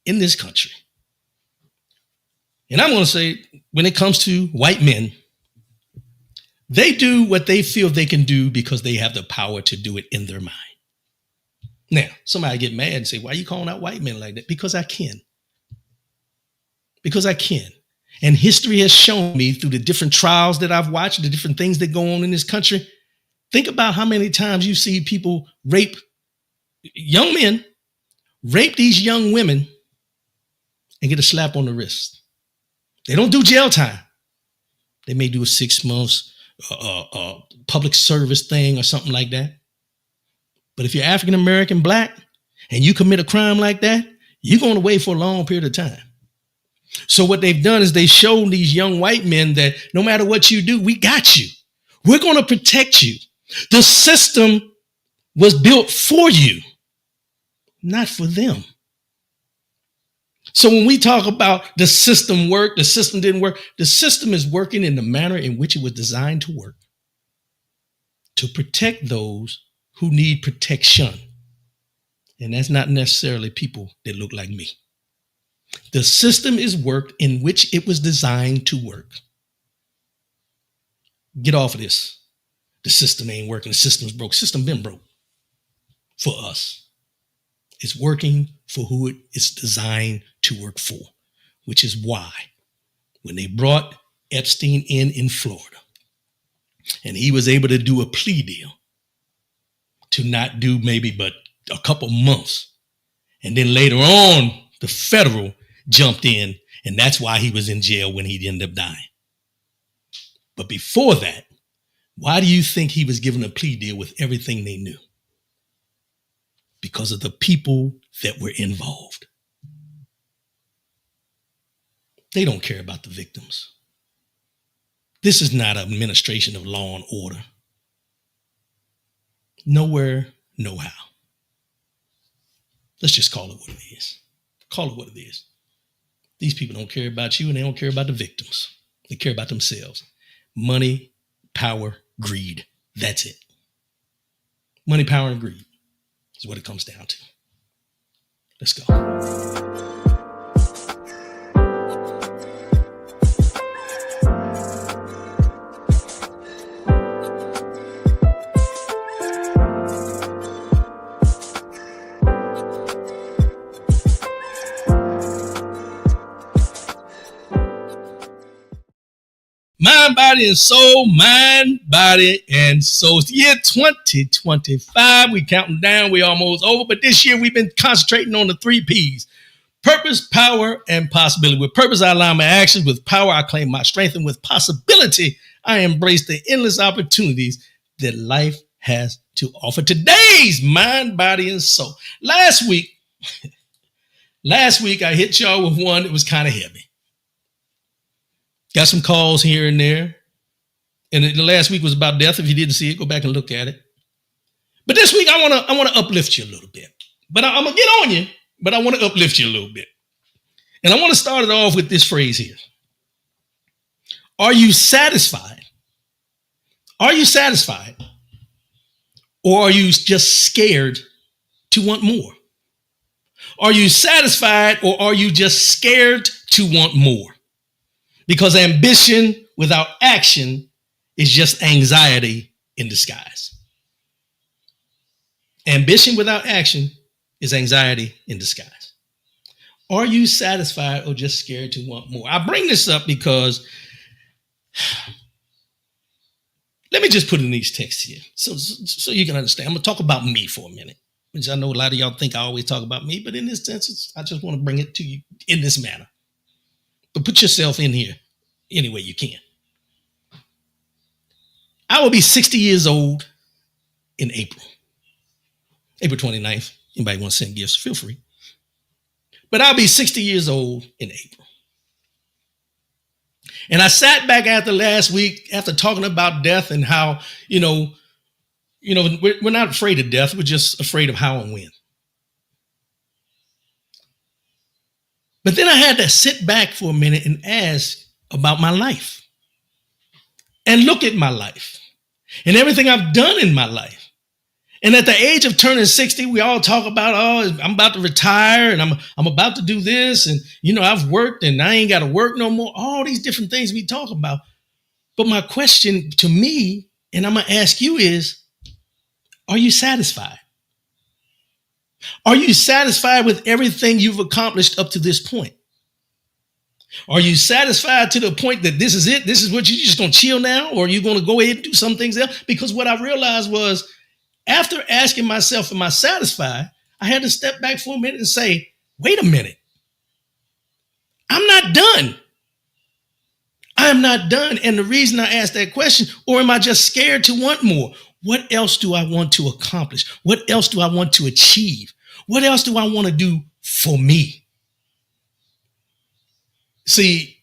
in this country, and I'm going to say when it comes to white men, they do what they feel they can do because they have the power to do it in their mind. Now, somebody get mad and say, why are you calling out white men like that? Because I can. Because I can. And history has shown me through the different trials that I've watched, the different things that go on in this country. Think about how many times you see people rape young men, rape these young women, and get a slap on the wrist. They don't do jail time. They may do a 6 months public service thing or something like that. But if you're African American, black, and you commit a crime like that, you're going away for a long period of time. So what they've done is they showed these young white men that no matter what you do, we got you. We're going to protect you. The system was built for you, not for them. So when we talk about the system worked, the system didn't work, the system is working in the manner in which it was designed to work, to protect those who need protection. And that's not necessarily people that look like me. The system is worked in which it was designed to work. Get off of this. The system ain't working. The system's broke. The system been broke for us. It's working for who it is designed to work for, which is why when they brought Epstein in Florida, and he was able to do a plea deal to not do maybe but a couple months, and then later on, the federal jumped in, and that's why he was in jail when he ended up dying. But before that, why do you think he was given a plea deal with everything they knew? Because of the people that were involved. They don't care about the victims. This is not an administration of law and order. Nowhere, no how. Let's just call it what it is. Call it what it is. These people don't care about you and they don't care about the victims. They care about themselves. Money, power, greed. That's it. Money, power, and greed is what it comes down to. Let's go. Mind, body, and soul, mind, body, and soul. It's the year 2025. We counting down. We almost over. But this year we've been concentrating on the 3 P's. Purpose, power, and possibility. With purpose, I align my actions. With power, I claim my strength. And with possibility, I embrace the endless opportunities that life has to offer. Today's mind, body, and soul. Last week, I hit y'all with one that was kind of heavy. Got some calls here and there. And the last week was about death. If you didn't see it, go back and look at it. But this week, I want to uplift you a little bit. But I'm going to get on you, but I want to uplift you a little bit. And I want to start it off with this phrase here. Are you satisfied? Are you satisfied? Or are you just scared to want more? Are you satisfied or are you just scared to want more? Because ambition without action is just anxiety in disguise. Ambition without action is anxiety in disguise. Are you satisfied or just scared to want more? I bring this up because let me just put in these texts here so you can understand. I'm going to talk about me for a minute, which I know a lot of y'all think I always talk about me, but in this sense, I just want to bring it to you in this manner. But put yourself in here any way you can. I will be 60 years old in April 29th. Anybody want to send gifts, feel free. But I'll be 60 years old in April. And I sat back after last week, after talking about death and how, we're not afraid of death. We're just afraid of how and when. But then I had to sit back for a minute and ask about my life and look at my life and everything I've done in my life. And at the age of turning 60, we all talk about, oh, I'm about to retire and I'm about to do this. And, I've worked and I ain't got to work no more. All these different things we talk about. But my question to me, and I'm going to ask you is, are you satisfied? Are you satisfied with everything you've accomplished up to this point? Are you satisfied to the point that this is it? This is what you're just going to chill now? Or are you going to go ahead and do some things else? Because what I realized was after asking myself, am I satisfied? I had to step back for a minute and say, wait a minute. I'm not done. I am not done. And the reason I asked that question, or am I just scared to want more? What else do I want to accomplish? What else do I want to achieve? What else do I want to do for me? See,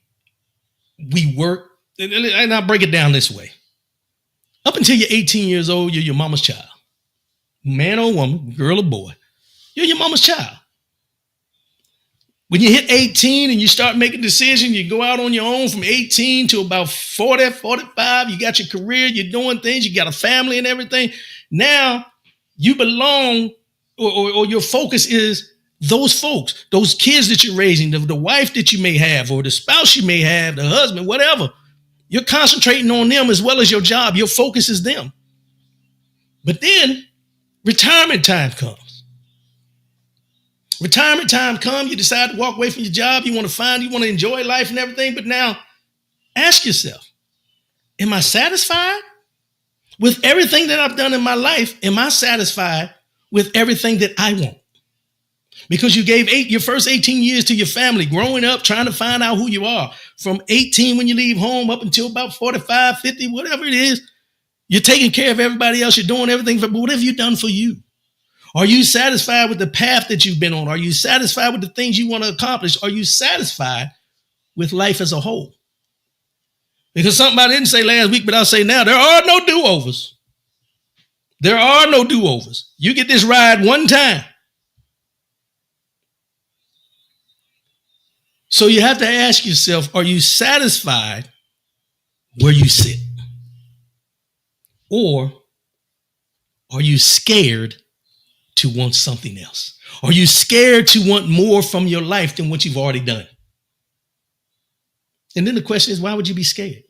we work, and I'll break it down this way. Up until you're 18 years old, you're your mama's child. Man or woman, girl or boy, you're your mama's child. When you hit 18 and you start making decisions, you go out on your own from 18 to about 40, 45, you got your career, you're doing things, you got a family and everything. Now you belong, or your focus is those folks, those kids that you're raising, the wife that you may have, or the spouse you may have, the husband, whatever. You're concentrating on them as well as your job. Your focus is them. But then retirement time comes. Retirement time comes, you decide to walk away from your job, you want to enjoy life and everything, but now ask yourself, am I satisfied with everything that I've done in my life? Am I satisfied with everything that I want? Because you gave your first 18 years to your family, growing up, trying to find out who you are. From 18 when you leave home up until about 45, 50, whatever it is, you're taking care of everybody else, you're doing everything, but what have you done for you? Are you satisfied with the path that you've been on? Are you satisfied with the things you want to accomplish? Are you satisfied with life as a whole? Because something I didn't say last week, but I'll say now, there are no do-overs. There are no do-overs. You get this ride one time. So you have to ask yourself, are you satisfied where you sit? Or are you scared to want something else? Are you scared to want more from your life than what you've already done? And then the question is, why would you be scared?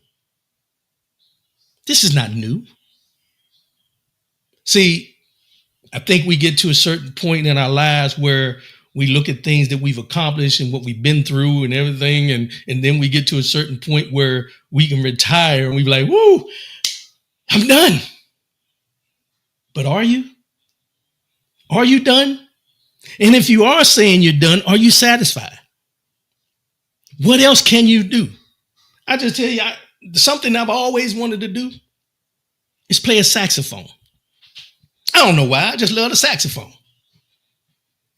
This is not new. See, I think we get to a certain point in our lives where we look at things that we've accomplished and what we've been through and everything. And then we get to a certain point where we can retire and we be like, woo, I'm done. But are you? Are you done? And if you are saying you're done, are you satisfied? What else can you do? I just tell you, something I've always wanted to do is play a saxophone. I don't know why. I just love the saxophone.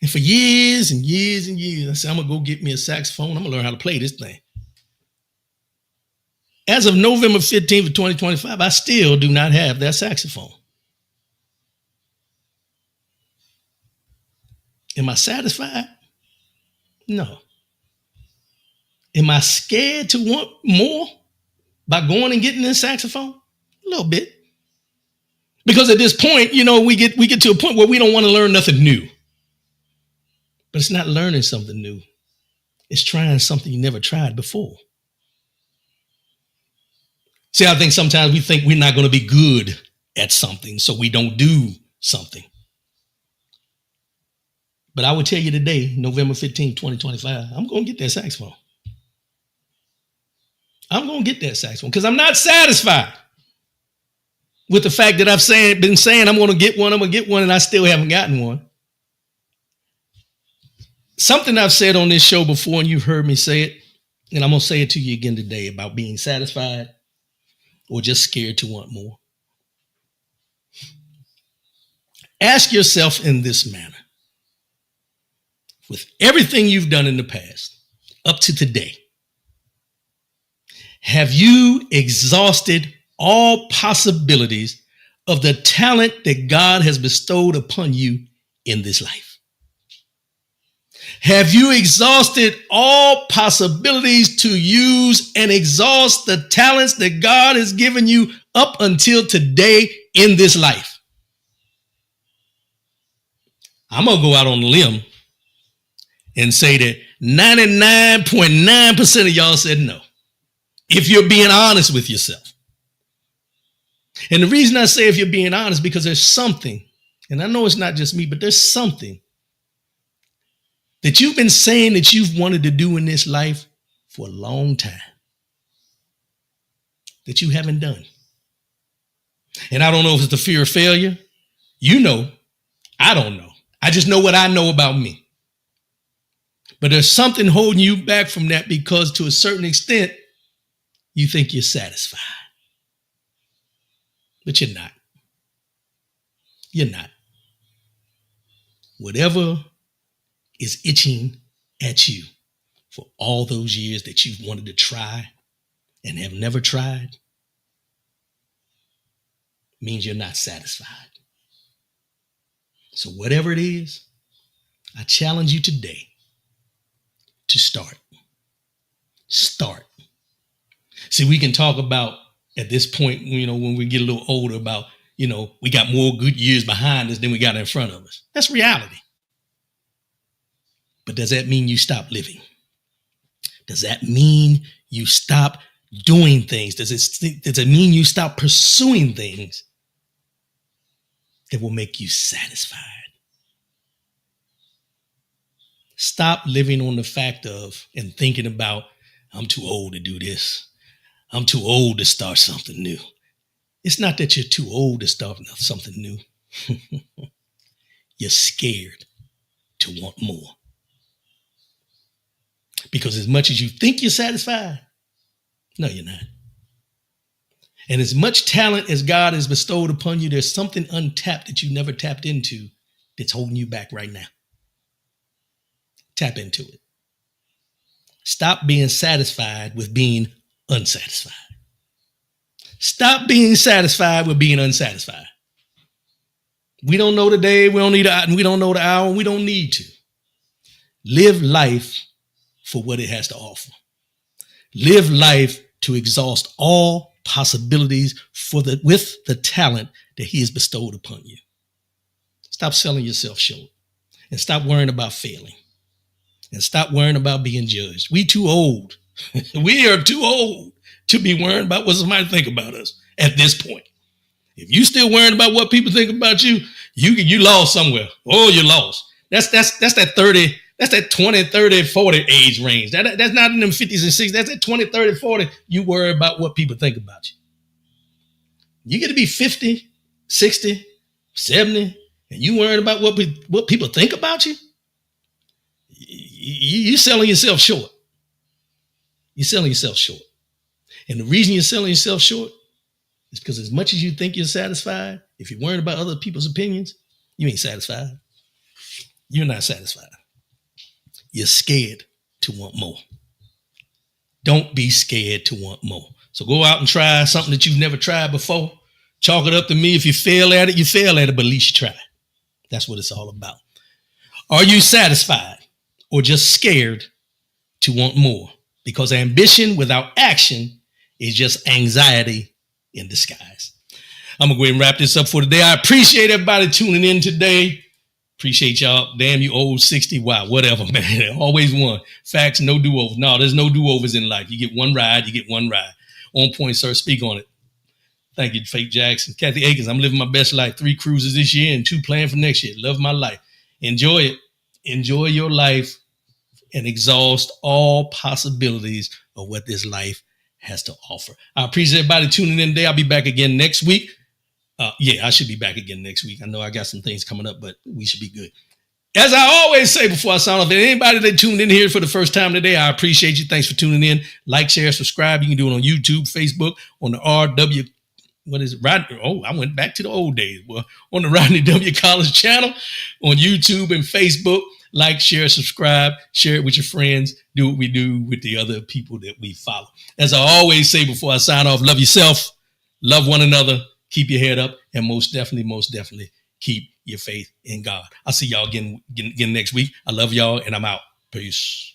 And for years and years and years, I said, I'm going to go get me a saxophone. I'm going to learn how to play this thing. As of November 15th of 2025, I still do not have that saxophone. Am I satisfied? No. Am I scared to want more by going and getting this saxophone? A little bit. Because at this point, we get to a point where we don't want to learn nothing new. But it's not learning something new. It's trying something you never tried before. See, I think sometimes we think we're not going to be good at something, so we don't do something. But I will tell you today, November 15, 2025, I'm going to get that saxophone. I'm going to get that saxophone because I'm not satisfied with the fact that I've been saying I'm going to get one, and I still haven't gotten one. Something I've said on this show before, and you've heard me say it, and I'm going to say it to you again today about being satisfied or just scared to want more. Ask yourself in this manner. With everything you've done in the past, up to today, have you exhausted all possibilities of the talent that God has bestowed upon you in this life? Have you exhausted all possibilities to use and exhaust the talents that God has given you up until today in this life? I'm going to go out on a limb and say that 99.9% of y'all said no, if you're being honest with yourself. And the reason I say if you're being honest, because there's something, and I know it's not just me, but there's something that you've been saying that you've wanted to do in this life for a long time that you haven't done. And I don't know if it's the fear of failure. You know, I don't know. I just know what I know about me. But there's something holding you back from that because to a certain extent, you think you're satisfied. But you're not. You're not. Whatever is itching at you for all those years that you've wanted to try and have never tried means you're not satisfied. So whatever it is, I challenge you today to start. Start. See, we can talk about at this point, when we get a little older about, we got more good years behind us than we got in front of us. That's reality. But does that mean you stop living? Does that mean you stop doing things? Does it mean you stop pursuing things that will make you satisfied? Stop living on the fact of and thinking about, I'm too old to do this. I'm too old to start something new. It's not that you're too old to start something new. You're scared to want more. Because as much as you think you're satisfied, no, you're not. And as much talent as God has bestowed upon you, there's something untapped that you never tapped into that's holding you back right now. Tap into it. Stop being satisfied with being unsatisfied. Stop being satisfied with being unsatisfied. We don't know the day, we don't know the hour, we don't need to. Live life for what it has to offer. Live life to exhaust all possibilities with the talent that he has bestowed upon you. Stop selling yourself short and stop worrying about failing and stop worrying about being judged. We too old. We are too old to be worrying about what somebody think about us at this point. If you still worrying about what people think about you, you lost somewhere. Oh, you're lost. That's that 30. That's that 20, 30, 40 age range. That's not in them 50s and 60s. That's at 20, 30, 40. You worry about what people think about you. You get to be 50, 60, 70, and you worried about what people think about you? You're selling yourself short. You're selling yourself short. And the reason you're selling yourself short is because as much as you think you're satisfied, if you're worried about other people's opinions, you ain't satisfied. You're not satisfied. You're scared to want more. Don't be scared to want more. So go out and try something that you've never tried before. Chalk it up to me. If you fail at it, you fail at it, but at least you try. That's what it's all about. Are you satisfied or just scared to want more? Because ambition without action is just anxiety in disguise. I'm going to go ahead and wrap this up for today. I appreciate everybody tuning in today. Appreciate y'all. Damn, you old 60. Wow, whatever, man. Always one. Facts, no do-overs. No, there's no do-overs in life. You get one ride, you get one ride. On point, sir. Speak on it. Thank you, Fake Jackson. Kathy Akins, I'm living my best life. 3 cruises this year and 2 planned for next year. Love my life. Enjoy it. Enjoy your life and exhaust all possibilities of what this life has to offer. I appreciate everybody tuning in today. I'll be back again next week. I should be back again next week. I know I got some things coming up, but we should be good. As I always say before I sign off, anybody that tuned in here for the first time today, I appreciate you. Thanks for tuning in. Like, share, subscribe. You can do it on YouTube, Facebook, on the RW. What is it? I went back to the old days. Well, on the Rodney W College channel, on YouTube and Facebook. Like, share, subscribe, share it with your friends. Do what we do with the other people that we follow. As I always say before I sign off, love yourself, love one another, keep your head up, and most definitely keep your faith in God. I'll see y'all again next week. I love y'all, and I'm out. Peace.